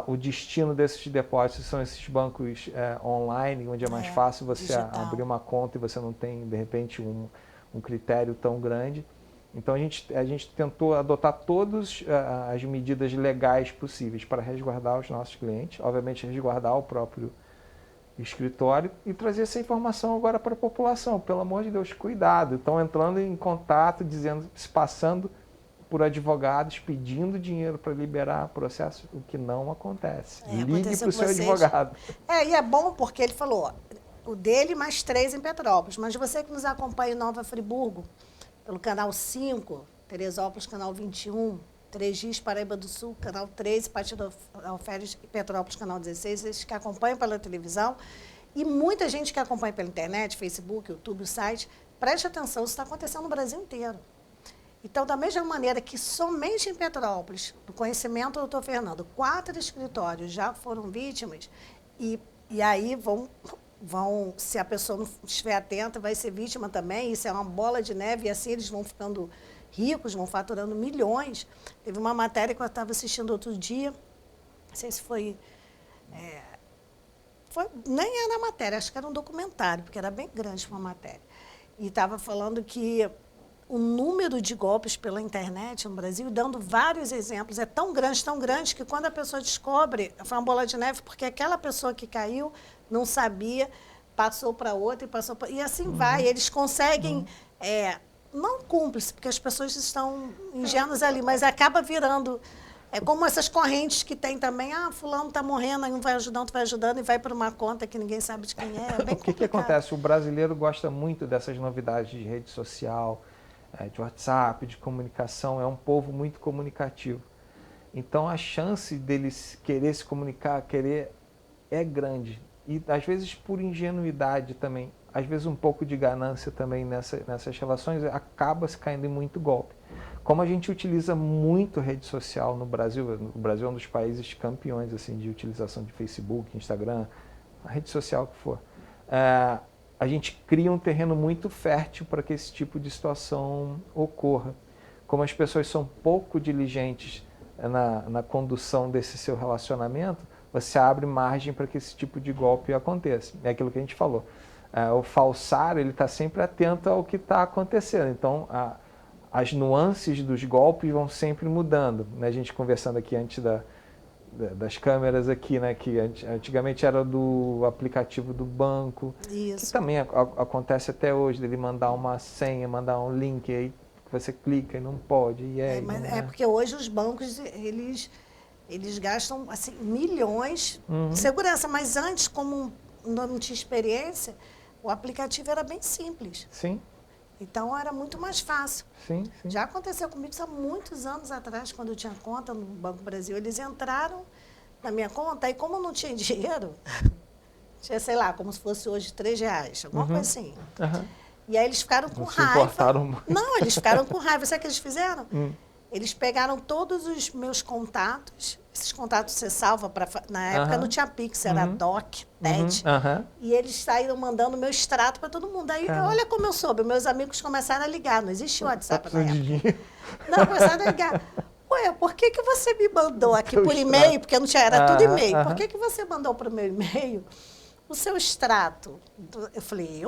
o destino desses depósitos são esses bancos online, onde é mais fácil você abrir uma conta e você não tem, de repente, um critério tão grande. Então, a gente tentou adotar todas as medidas legais possíveis para resguardar os nossos clientes, obviamente, resguardar o próprio escritório e trazer essa informação agora para a população. Pelo amor de Deus, cuidado. Estão entrando em contato, se passando por advogados, pedindo dinheiro para liberar processo, o que não acontece. Ligue para o seu advogado. E é bom porque ele falou, o dele mais 3 em Petrópolis, mas você que nos acompanha em Nova Friburgo, pelo canal 5, Teresópolis, canal 21, 3 Rios, Paraíba do Sul, canal 13, Partido Alferes e Petrópolis, canal 16, esses que acompanham pela televisão, e muita gente que acompanha pela internet, Facebook, YouTube, o site, preste atenção, isso está acontecendo no Brasil inteiro. Então, da mesma maneira que somente em Petrópolis, do conhecimento do doutor Fernando, 4 escritórios já foram vítimas, e aí vão se a pessoa não estiver atenta, vai ser vítima também. Isso é uma bola de neve e assim eles vão ficando ricos, vão faturando milhões. Teve uma matéria que eu estava assistindo outro dia, não sei se foi nem era matéria, acho que era um documentário, porque era bem grande uma matéria. E estava falando que o número de golpes pela internet no Brasil, dando vários exemplos, é tão grande, que quando a pessoa descobre, foi uma bola de neve, porque aquela pessoa que caiu não sabia, passou para outra e assim vai. Eles conseguem, não cúmplice, porque as pessoas estão ingênuas ali, mas acaba virando, como essas correntes que tem também, fulano está morrendo, aí um vai ajudando, outro vai ajudando, e vai para uma conta que ninguém sabe de quem é bem O que acontece? O brasileiro gosta muito dessas novidades de rede social, de WhatsApp, de comunicação, é um povo muito comunicativo. Então a chance deles querer se comunicar, é grande. E às vezes por ingenuidade também, às vezes um pouco de ganância também nessas relações, acaba se caindo em muito golpe. Como a gente utiliza muito rede social no Brasil é um dos países campeões assim, de utilização de Facebook, Instagram, a rede social que for, a gente cria um terreno muito fértil para que esse tipo de situação ocorra. Como as pessoas são pouco diligentes na condução desse seu relacionamento, você abre margem para que esse tipo de golpe aconteça. É aquilo que a gente falou. O falsário está sempre atento ao que está acontecendo. Então, as nuances dos golpes vão sempre mudando. Né? A gente conversando aqui antes das câmeras aqui, né? Que antigamente era do aplicativo do banco. Isso. Que também acontece até hoje, dele mandar uma senha, mandar um link aí que você clica e não pode. Porque hoje os bancos, eles gastam assim, milhões de segurança, mas antes, como não tinha experiência, o aplicativo era bem simples. Sim. Então era muito mais fácil. Sim. Já aconteceu comigo isso há muitos anos atrás, quando eu tinha conta no Banco Brasil. Eles entraram na minha conta e como eu não tinha dinheiro, tinha, sei lá, como se fosse hoje R$3, alguma coisa assim. E aí eles ficaram com raiva. Não, eles ficaram com raiva. Sabe o que eles fizeram? Eles pegaram todos os meus contatos, esses contatos você salva, na época não tinha Pix, era DOC, TED, e eles saíram mandando meu extrato para todo mundo. Aí, olha como eu soube, meus amigos começaram a ligar, não existia WhatsApp na época. Não, começaram a ligar. Ué, por que você me mandou aqui por e-mail? Porque não tinha, era tudo e-mail. Por que você mandou para o meu e-mail o seu extrato? Eu falei,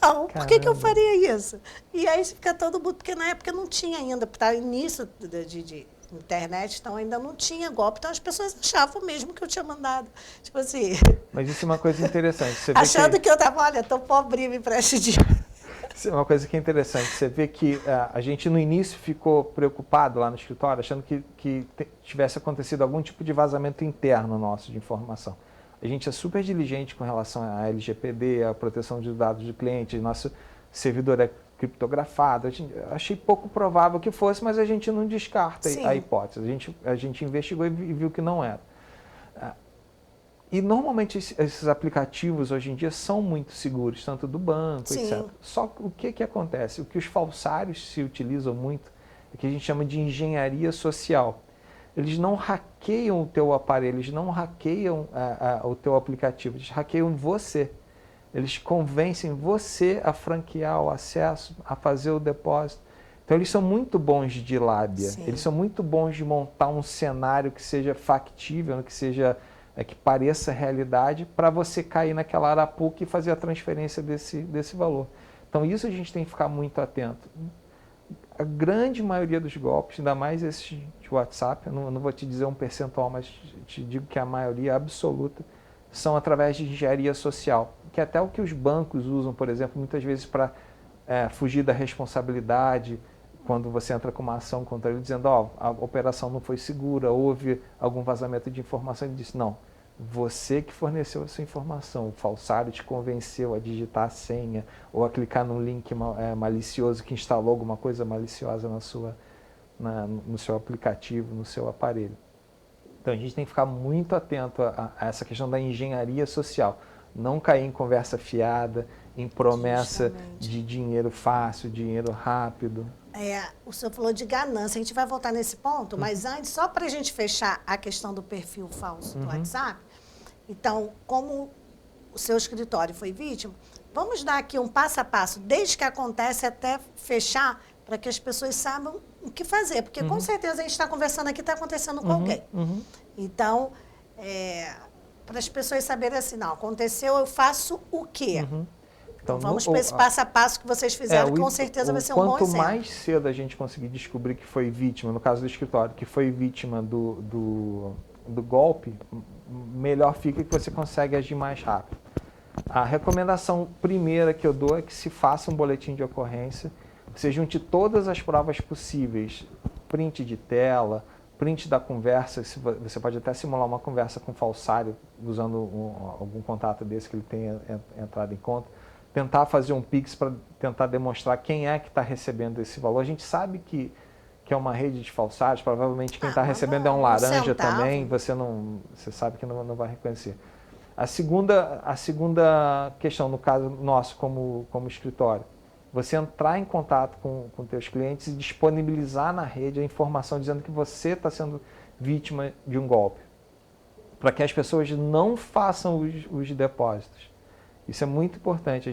não, por que eu faria isso? E aí fica todo mundo, porque na época não tinha ainda, estava início de internet, então ainda não tinha golpe, então as pessoas achavam mesmo que eu tinha mandado. Tipo assim. Mas isso é uma coisa interessante. Você achando que eu estava, olha, estou pobrinho, me preste dinheiro. Isso é uma coisa que é interessante. Você vê que a gente no início ficou preocupado lá no escritório, achando que tivesse acontecido algum tipo de vazamento interno nosso de informação. A gente é super diligente com relação à LGPD, à proteção de dados do cliente, nosso servidor é criptografado. Achei pouco provável que fosse, mas a gente não descarta a hipótese. A gente investigou e viu que não era. E normalmente esses aplicativos hoje em dia são muito seguros, tanto do banco, etc. Só que o que acontece? O que os falsários se utilizam muito é o que a gente chama de engenharia social. Eles não hackeiam o teu aparelho, eles não hackeiam o teu aplicativo, eles hackeiam você. Eles convencem você a franquear o acesso, a fazer o depósito. Então eles são muito bons de lábia, eles são muito bons de montar um cenário que seja factível, que pareça realidade, para você cair naquela arapuca e fazer a transferência desse valor. Então isso a gente tem que ficar muito atento. A grande maioria dos golpes, ainda mais esses de WhatsApp, eu não vou te dizer um percentual, mas te digo que a maioria absoluta, são através de engenharia social, que é até o que os bancos usam, por exemplo, muitas vezes para fugir da responsabilidade, quando você entra com uma ação contra ele, dizendo, a operação não foi segura, houve algum vazamento de informação, ele disse, não, você que forneceu essa informação, o falsário te convenceu a digitar a senha ou a clicar num link malicioso que instalou alguma coisa maliciosa no seu aplicativo, no seu aparelho. Então a gente tem que ficar muito atento a essa questão da engenharia social, não cair em conversa fiada, em promessa de dinheiro fácil, dinheiro rápido. O senhor falou de ganância, a gente vai voltar nesse ponto, mas antes, só para a gente fechar a questão do perfil falso do WhatsApp, então, como o seu escritório foi vítima, vamos dar aqui um passo a passo, desde que acontece até fechar, para que as pessoas saibam o que fazer. Porque, com certeza, a gente está conversando aqui, está acontecendo com alguém. Então, para as pessoas saberem assim, não, aconteceu, eu faço o quê? Então, vamos para esse passo a passo que vocês fizeram, que com certeza vai ser um bom exemplo. Quanto mais cedo a gente conseguir descobrir que foi vítima, no caso do escritório, que foi vítima do golpe, melhor fica, que você consegue agir mais rápido. A recomendação primeira que eu dou é que se faça um boletim de ocorrência, você junte todas as provas possíveis, print de tela, print da conversa, você pode até simular uma conversa com o falsário, usando algum contato desse que ele tenha entrado em conta, tentar fazer um Pix para tentar demonstrar quem é que está recebendo esse valor. A gente sabe que é uma rede de falsários, provavelmente quem está recebendo é um laranja também, você sabe que não vai reconhecer. A segunda questão, no caso nosso como escritório, você entrar em contato com teus clientes e disponibilizar na rede a informação dizendo que você está sendo vítima de um golpe, para que as pessoas não façam os depósitos. Isso é muito importante.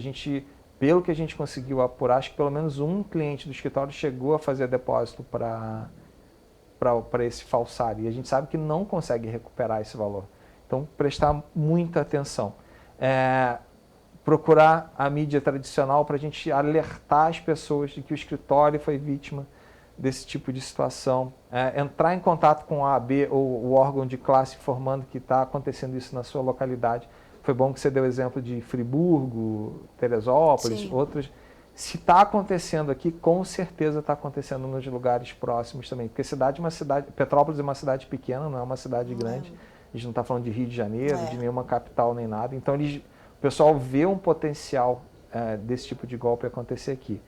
Pelo que a gente conseguiu apurar, acho que pelo menos um cliente do escritório chegou a fazer depósito para esse falsário. E a gente sabe que não consegue recuperar esse valor. Então, prestar muita atenção. Procurar a mídia tradicional para a gente alertar as pessoas de que o escritório foi vítima desse tipo de situação. Entrar em contato com a AB ou o órgão de classe informando que está acontecendo isso na sua localidade. Foi bom que você deu o exemplo de Friburgo, Teresópolis, outros. Se está acontecendo aqui, com certeza está acontecendo nos lugares próximos também. Porque Petrópolis é uma cidade pequena, não é uma cidade grande. A gente não está falando de Rio de Janeiro, de nenhuma capital nem nada. Então, o pessoal vê um potencial desse tipo de golpe acontecer aqui.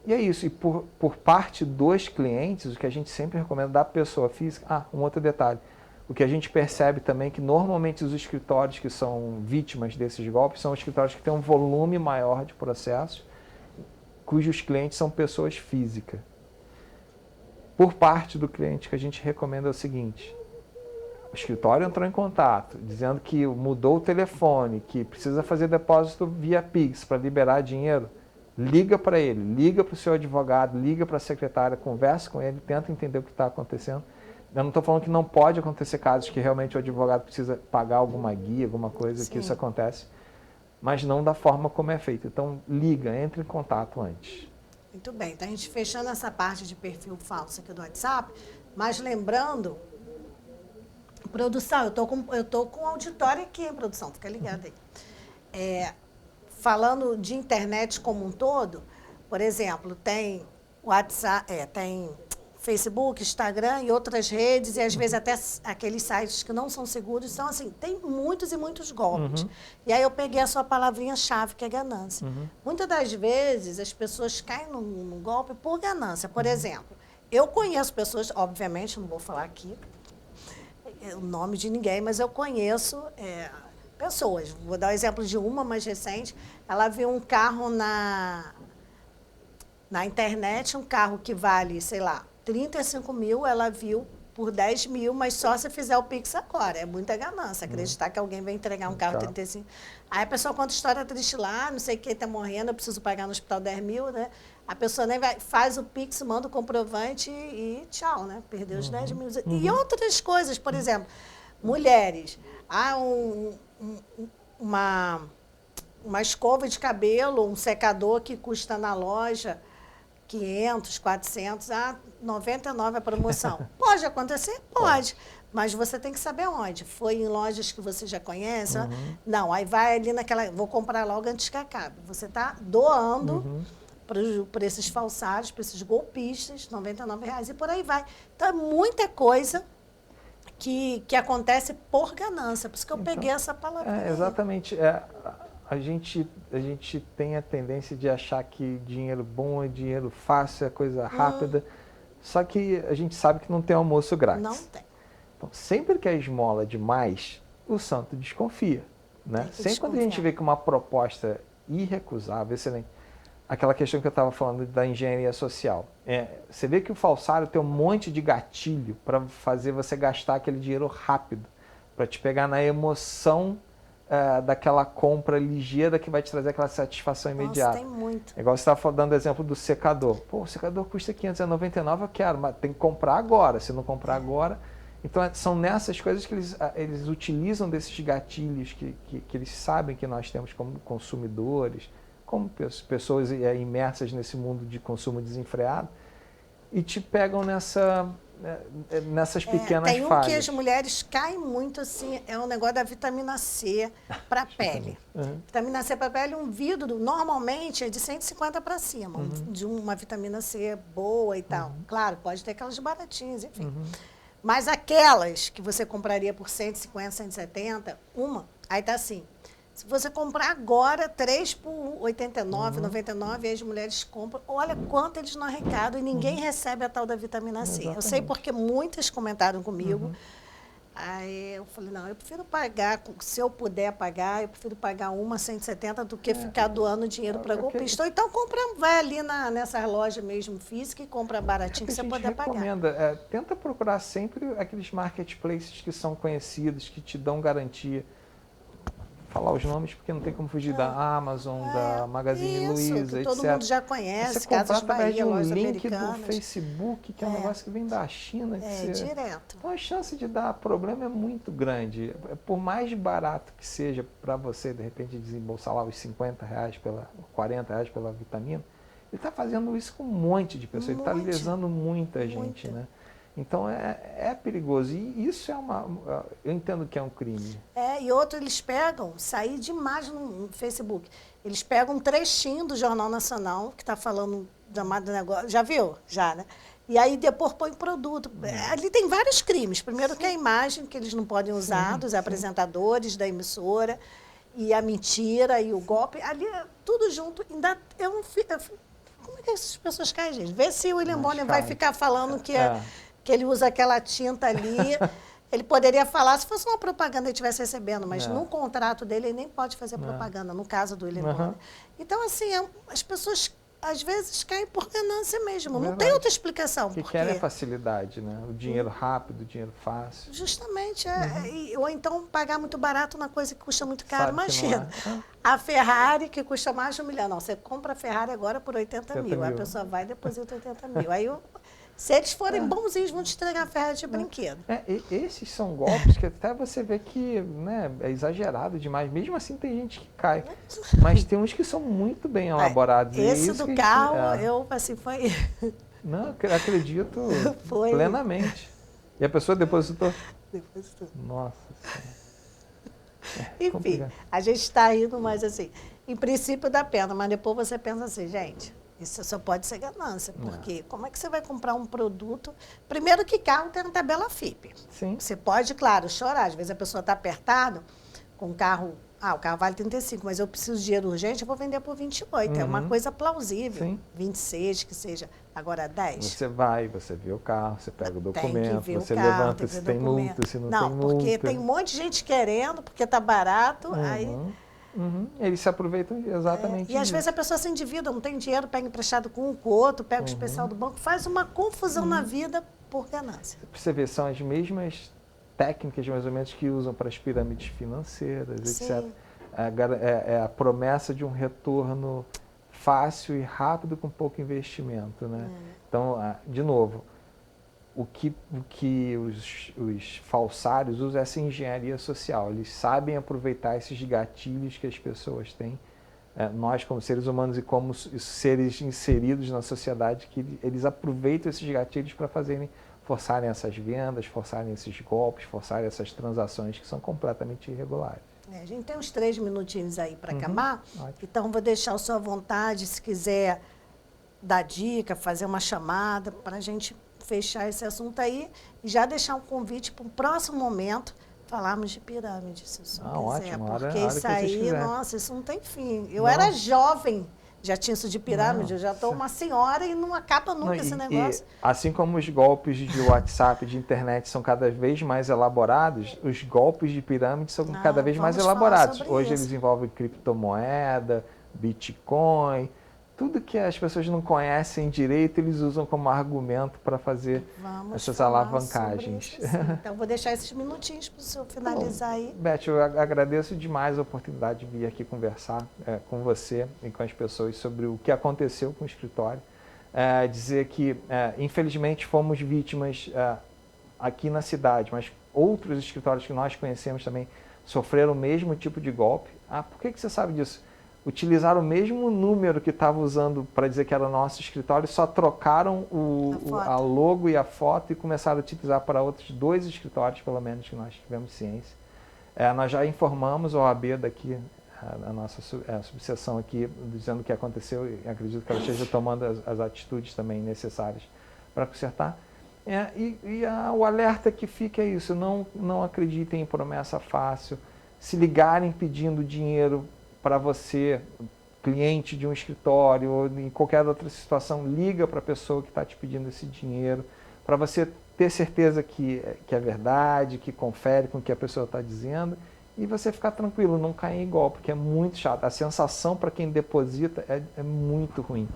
E é isso. E por parte dos clientes, o que a gente sempre recomenda da pessoa física... um outro detalhe. O que a gente percebe também é que normalmente os escritórios que são vítimas desses golpes são escritórios que têm um volume maior de processos, cujos clientes são pessoas físicas. Por parte do cliente, que a gente recomenda é o seguinte: o escritório entrou em contato, dizendo que mudou o telefone, que precisa fazer depósito via Pix para liberar dinheiro, liga para ele, liga para o seu advogado, liga para a secretária, conversa com ele, tenta entender o que está acontecendo. Eu não estou falando que não pode acontecer casos que realmente o advogado precisa pagar alguma guia, alguma coisa, que isso acontece, mas não da forma como é feito. Então, liga, entre em contato antes. Muito bem, então a gente fechando essa parte de perfil falso aqui do WhatsApp, mas lembrando, produção, eu tô com auditório aqui, hein, produção, fica ligado aí. Falando de internet como um todo, por exemplo, tem WhatsApp, tem Facebook, Instagram e outras redes, e às vezes até aqueles sites que não são seguros. Então, assim, tem muitos e muitos golpes. E aí eu peguei a sua palavrinha-chave, que é ganância. Muitas das vezes as pessoas caem num golpe por ganância. Por exemplo, eu conheço pessoas, obviamente, não vou falar aqui o nome de ninguém, mas eu conheço pessoas. Vou dar o exemplo de uma mais recente. Ela viu um carro na internet, um carro que vale, sei lá, 35 mil, ela viu por 10 mil, mas só se fizer o Pix agora. É muita ganância, acreditar que alguém vai entregar um carro 35. Aí a pessoa conta história triste lá, não sei quem está morrendo, eu preciso pagar no hospital 10 mil, né? A pessoa nem vai, faz o Pix, manda o comprovante e tchau, né? Perdeu os 10 mil. E outras coisas, por exemplo, mulheres. Uma escova de cabelo, um secador que custa na loja 500, 400, 99 a promoção. Pode acontecer? Pode. Mas você tem que saber onde. Foi em lojas que você já conhece? Não, aí vai ali naquela... Vou comprar logo antes que acabe. Você está doando para esses falsários, para esses golpistas, R$99 e por aí vai. Então, é muita coisa que acontece por ganância. Por isso que eu peguei essa palavra. Exatamente. A gente tem a tendência de achar que dinheiro bom é dinheiro fácil, é coisa rápida. Só que a gente sabe que não tem almoço grátis. Não tem. Então, sempre que a esmola demais, o santo desconfia. Né? Sempre quando a gente vê que uma proposta irrecusável, excelente, aquela questão que eu estava falando da engenharia social. Você vê que o falsário tem um monte de gatilho para fazer você gastar aquele dinheiro rápido, para te pegar na emoção daquela compra ligeira que vai te trazer aquela satisfação imediata. Nossa, tem muito. É igual você estava dando o exemplo do secador. Pô, o secador custa R$599, eu quero, mas tem que comprar agora. Se não comprar agora... Então, são nessas coisas que eles utilizam desses gatilhos que eles sabem que nós temos como consumidores, como pessoas imersas nesse mundo de consumo desenfreado, e te pegam nessas pequenas tem falhas. Que as mulheres caem muito, assim, é o negócio da vitamina C para a pele. Vitamina C para a pele, um vidro, normalmente, é de 150 para cima, de uma vitamina C boa e tal. Claro, pode ter aquelas baratinhas, enfim. Mas aquelas que você compraria por 150, 170, aí tá assim. Se você comprar agora, 3 por 89, 99, aí as mulheres compram. Olha quanto eles não arrecadam e ninguém recebe a tal da vitamina C. Exatamente. Eu sei porque muitas comentaram comigo. Aí eu falei, não, eu prefiro pagar, se eu puder pagar, eu prefiro pagar uma 170 do que ficar doando dinheiro para golpista. Ou então vai ali nessa loja mesmo física e compra baratinho que você puder pagar. Tenta procurar sempre aqueles marketplaces que são conhecidos, que te dão garantia. Falar os nomes porque não tem como fugir da Amazon, da Magazine Luiza, etc. Todo mundo já conhece, você comprar através de um link americanas. do Facebook, que é um negócio que vem da China. Direto. Então a chance de dar problema é muito grande. Por mais barato que seja para você, de repente, desembolsar lá os R$50, R$40 pela vitamina, ele está fazendo isso com um monte de pessoas, ele está lesando muita gente, né? Então, é perigoso. E isso eu entendo que é um crime. E outro, eles pegam, sair demais no Facebook, eles pegam um trechinho do Jornal Nacional, que está falando do negócio, já viu? Já, né? E aí depois põe produto. Ali tem vários crimes. Primeiro que a imagem que eles não podem usar, dos apresentadores, da emissora, e a mentira e o golpe, ali tudo junto. Ainda como é que essas pessoas caem, gente? Vê se o William Bonner vai ficar falando que ele usa aquela tinta ali. Ele poderia falar se fosse uma propaganda ele estivesse recebendo, mas no contrato dele ele nem pode fazer propaganda, no caso do William Bonner. Então, assim, as pessoas às vezes caem por ganância mesmo. Não tem outra explicação. O que querem é facilidade, né? O dinheiro rápido, o dinheiro fácil. Justamente. Ou então pagar muito barato na coisa que custa muito caro. Imagina, a Ferrari que custa mais de R$1 milhão. Não, você compra a Ferrari agora por 80 mil. A pessoa vai e deposita 80 mil. Aí se eles forem bonzinhos, vão te entregar a Ferrari de brinquedo. Esses são golpes que até você vê que, né, é exagerado demais. Mesmo assim, tem gente que cai. Mas tem uns que são muito bem elaborados. Esse do carro, foi... Não, acredito plenamente. E a pessoa depositou? Depositou. Nossa Senhora. Enfim, a gente está rindo, mas assim, em princípio dá pena, mas depois você pensa assim, gente... Isso só pode ser ganância, porque como é que você vai comprar um produto? Primeiro que carro tem uma tabela FIPE. Sim. Você pode, claro, chorar. Às vezes a pessoa está apertada com o carro. O carro vale 35, mas eu preciso de dinheiro urgente, eu vou vender por 28. É uma coisa plausível. Sim. 26, que seja. Agora 10. Você vê o carro, você pega o documento, você levanta se tem multa, se não tem multa. Não, porque tem um monte de gente querendo, porque está barato, aí... Eles se aproveitam exatamente E às vezes a pessoa se endivida, não tem dinheiro, pega emprestado com um com o outro, pega o especial do banco, faz uma confusão na vida por ganância. Você vê, são as mesmas técnicas, mais ou menos, que usam para as pirâmides financeiras, etc. É a promessa de um retorno fácil e rápido com pouco investimento, né? Então, de novo, o que os falsários usam é essa engenharia social. Eles sabem aproveitar esses gatilhos que as pessoas têm, nós como seres humanos e como seres inseridos na sociedade, que eles aproveitam esses gatilhos para forçarem essas vendas, forçarem esses golpes, forçarem essas transações que são completamente irregulares. A gente tem uns 3 minutinhos aí para acabar, então vou deixar o senhor à vontade, se quiser dar dica, fazer uma chamada para a gente fechar esse assunto aí e já deixar um convite para um próximo momento falarmos de pirâmide, se o senhor quiser. Ótimo, porque isso aí, nossa, isso não tem fim. Eu não. Era jovem, já tinha isso de pirâmide, eu já estou uma senhora e não acaba nunca esse negócio. Assim como os golpes de WhatsApp, de internet são cada vez mais elaborados, os golpes de pirâmide são cada vez mais elaborados. Hoje eles envolvem criptomoeda, Bitcoin, tudo que as pessoas não conhecem direito, eles usam como argumento para fazer essas alavancagens. Então, vou deixar esses minutinhos para o senhor finalizar aí. Beth, eu agradeço demais a oportunidade de vir aqui conversar com você e com as pessoas sobre o que aconteceu com o escritório. Dizer que, infelizmente, fomos vítimas aqui na cidade, mas outros escritórios que nós conhecemos também sofreram o mesmo tipo de golpe. Por que você sabe disso? Utilizaram o mesmo número que estava usando para dizer que era nosso escritório, só trocaram a logo e a foto e começaram a utilizar para outros 2 escritórios, pelo menos, que nós tivemos ciência. Nós já informamos a OAB daqui, a nossa subseção aqui, dizendo o que aconteceu, e acredito que ela esteja tomando as atitudes também necessárias para consertar. O alerta que fica é isso: não acreditem em promessa fácil. Se ligarem pedindo dinheiro para você, cliente de um escritório ou em qualquer outra situação, liga para a pessoa que está te pedindo esse dinheiro, para você ter certeza que é verdade, que confere com o que a pessoa está dizendo, e você ficar tranquilo, não cair em golpe, porque é muito chato. A sensação para quem deposita é muito ruim.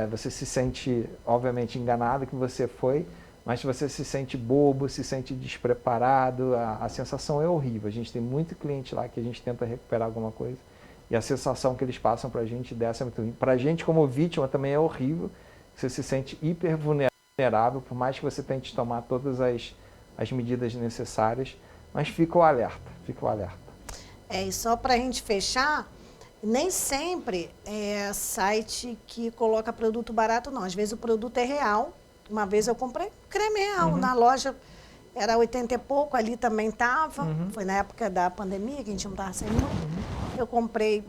Você se sente, obviamente, enganado que você foi, mas você se sente bobo, se sente despreparado, a sensação é horrível. A gente tem muito cliente lá que a gente tenta recuperar alguma coisa, e a sensação que eles passam para a gente dessa é muito ruim. Para a gente, como vítima, também é horrível. Você se sente hiper vulnerável, por mais que você tente tomar todas as medidas necessárias, mas fica o alerta, fica o alerta. E só para a gente fechar, nem sempre é site que coloca produto barato, não. Às vezes o produto é real. Uma vez eu comprei creme real na loja, era 80 e pouco, ali também estava. Foi na época da pandemia, que a gente não estava saindo. Eu comprei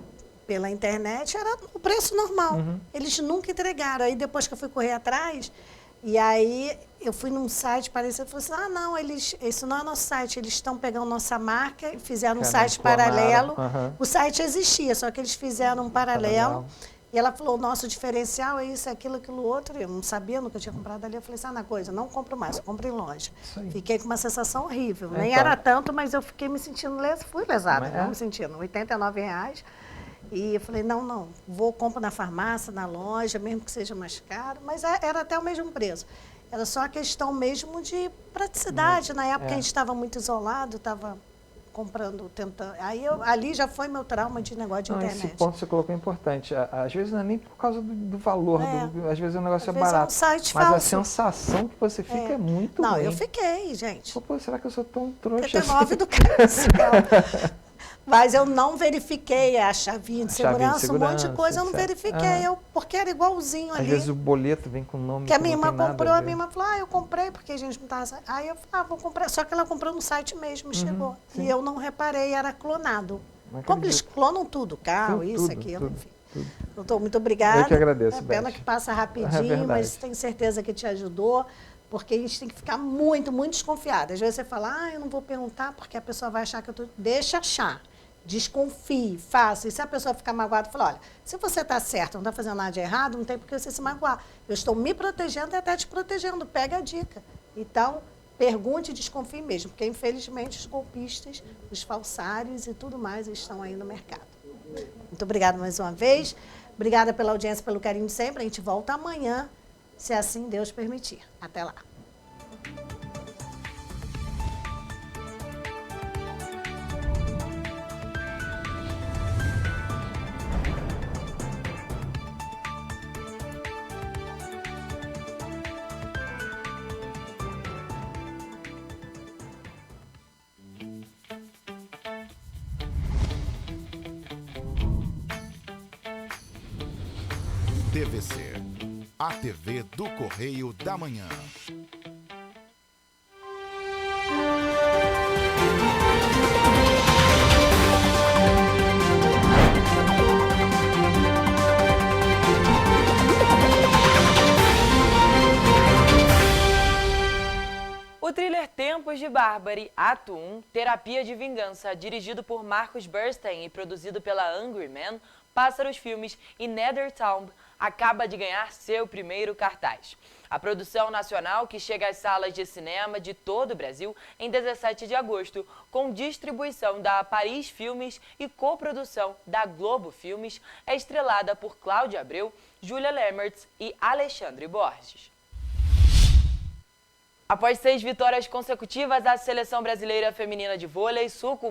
pela internet, era o preço normal. Eles nunca entregaram. Aí depois que eu fui correr atrás, e aí eu fui num site parecido e falei assim, não, isso não é nosso site, eles estão pegando nossa marca e fizeram um site paralelo. O site existia, só que eles fizeram um paralelo. E ela falou, o nosso diferencial é isso, aquilo, aquilo outro. Eu não sabia, nunca tinha comprado ali. Eu falei assim, na coisa, não compro mais, eu compro em loja. Fiquei com uma sensação horrível. Nem era tanto, mas eu fiquei me sentindo fui lesada, não me sentindo. R$89. E eu falei, não, compro na farmácia, na loja, mesmo que seja mais caro. Mas era até o mesmo preço. Era só a questão mesmo de praticidade. Na época a gente estava muito isolado, estava comprando, tentando. Aí ali já foi meu trauma de negócio de internet. Esse ponto que você colocou é importante. Às vezes não é nem por causa do valor, às vezes o negócio é barato. É um site mas falso. A sensação que você fica é muito ruim. Não, eu fiquei, gente. Pô, será que eu sou tão trouxa? 79 do céu. Mas eu não verifiquei a chavinha de segurança, um monte de coisa eu não verifiquei, porque era igualzinho ali. Às vezes o boleto vem com o nome que a minha irmã comprou, a minha irmã falou, eu comprei porque a gente não estava... Aí eu falei, vou comprar. Só que ela comprou no site mesmo, chegou. Sim. E eu não reparei, era clonado. Como eles clonam tudo, carro, isso, aquilo, enfim. Doutor, muito obrigada. Eu que agradeço, É pena que passa rapidinho, mas tenho certeza que te ajudou. Porque a gente tem que ficar muito, muito desconfiado. Às vezes você fala, eu não vou perguntar porque a pessoa vai achar que eu estou... Deixa achar. Desconfie, faça. E se a pessoa ficar magoada, fala, olha, se você está certo, não está fazendo nada de errado, não tem por que você se magoar. Eu estou me protegendo e até te protegendo. Pega a dica. Então, pergunte e desconfie mesmo, porque infelizmente os golpistas, os falsários e tudo mais estão aí no mercado. Muito obrigada mais uma vez. Obrigada pela audiência, pelo carinho de sempre. A gente volta amanhã, se assim Deus permitir. Até lá. TVC, a TV do Correio da Manhã. O thriller Tempos de Barbary, Ato 1, Terapia de Vingança, dirigido por Marcus Bernstein e produzido pela Angry Man, Pássaros Filmes e Nethertown, acaba de ganhar seu primeiro cartaz. A produção nacional, que chega às salas de cinema de todo o Brasil em 17 de agosto, com distribuição da Paris Filmes e coprodução da Globo Filmes, é estrelada por Cláudia Abreu, Júlia Lemertz e Alexandre Borges. Após 6 vitórias consecutivas, a Seleção Brasileira Feminina de Vôlei sucumbiu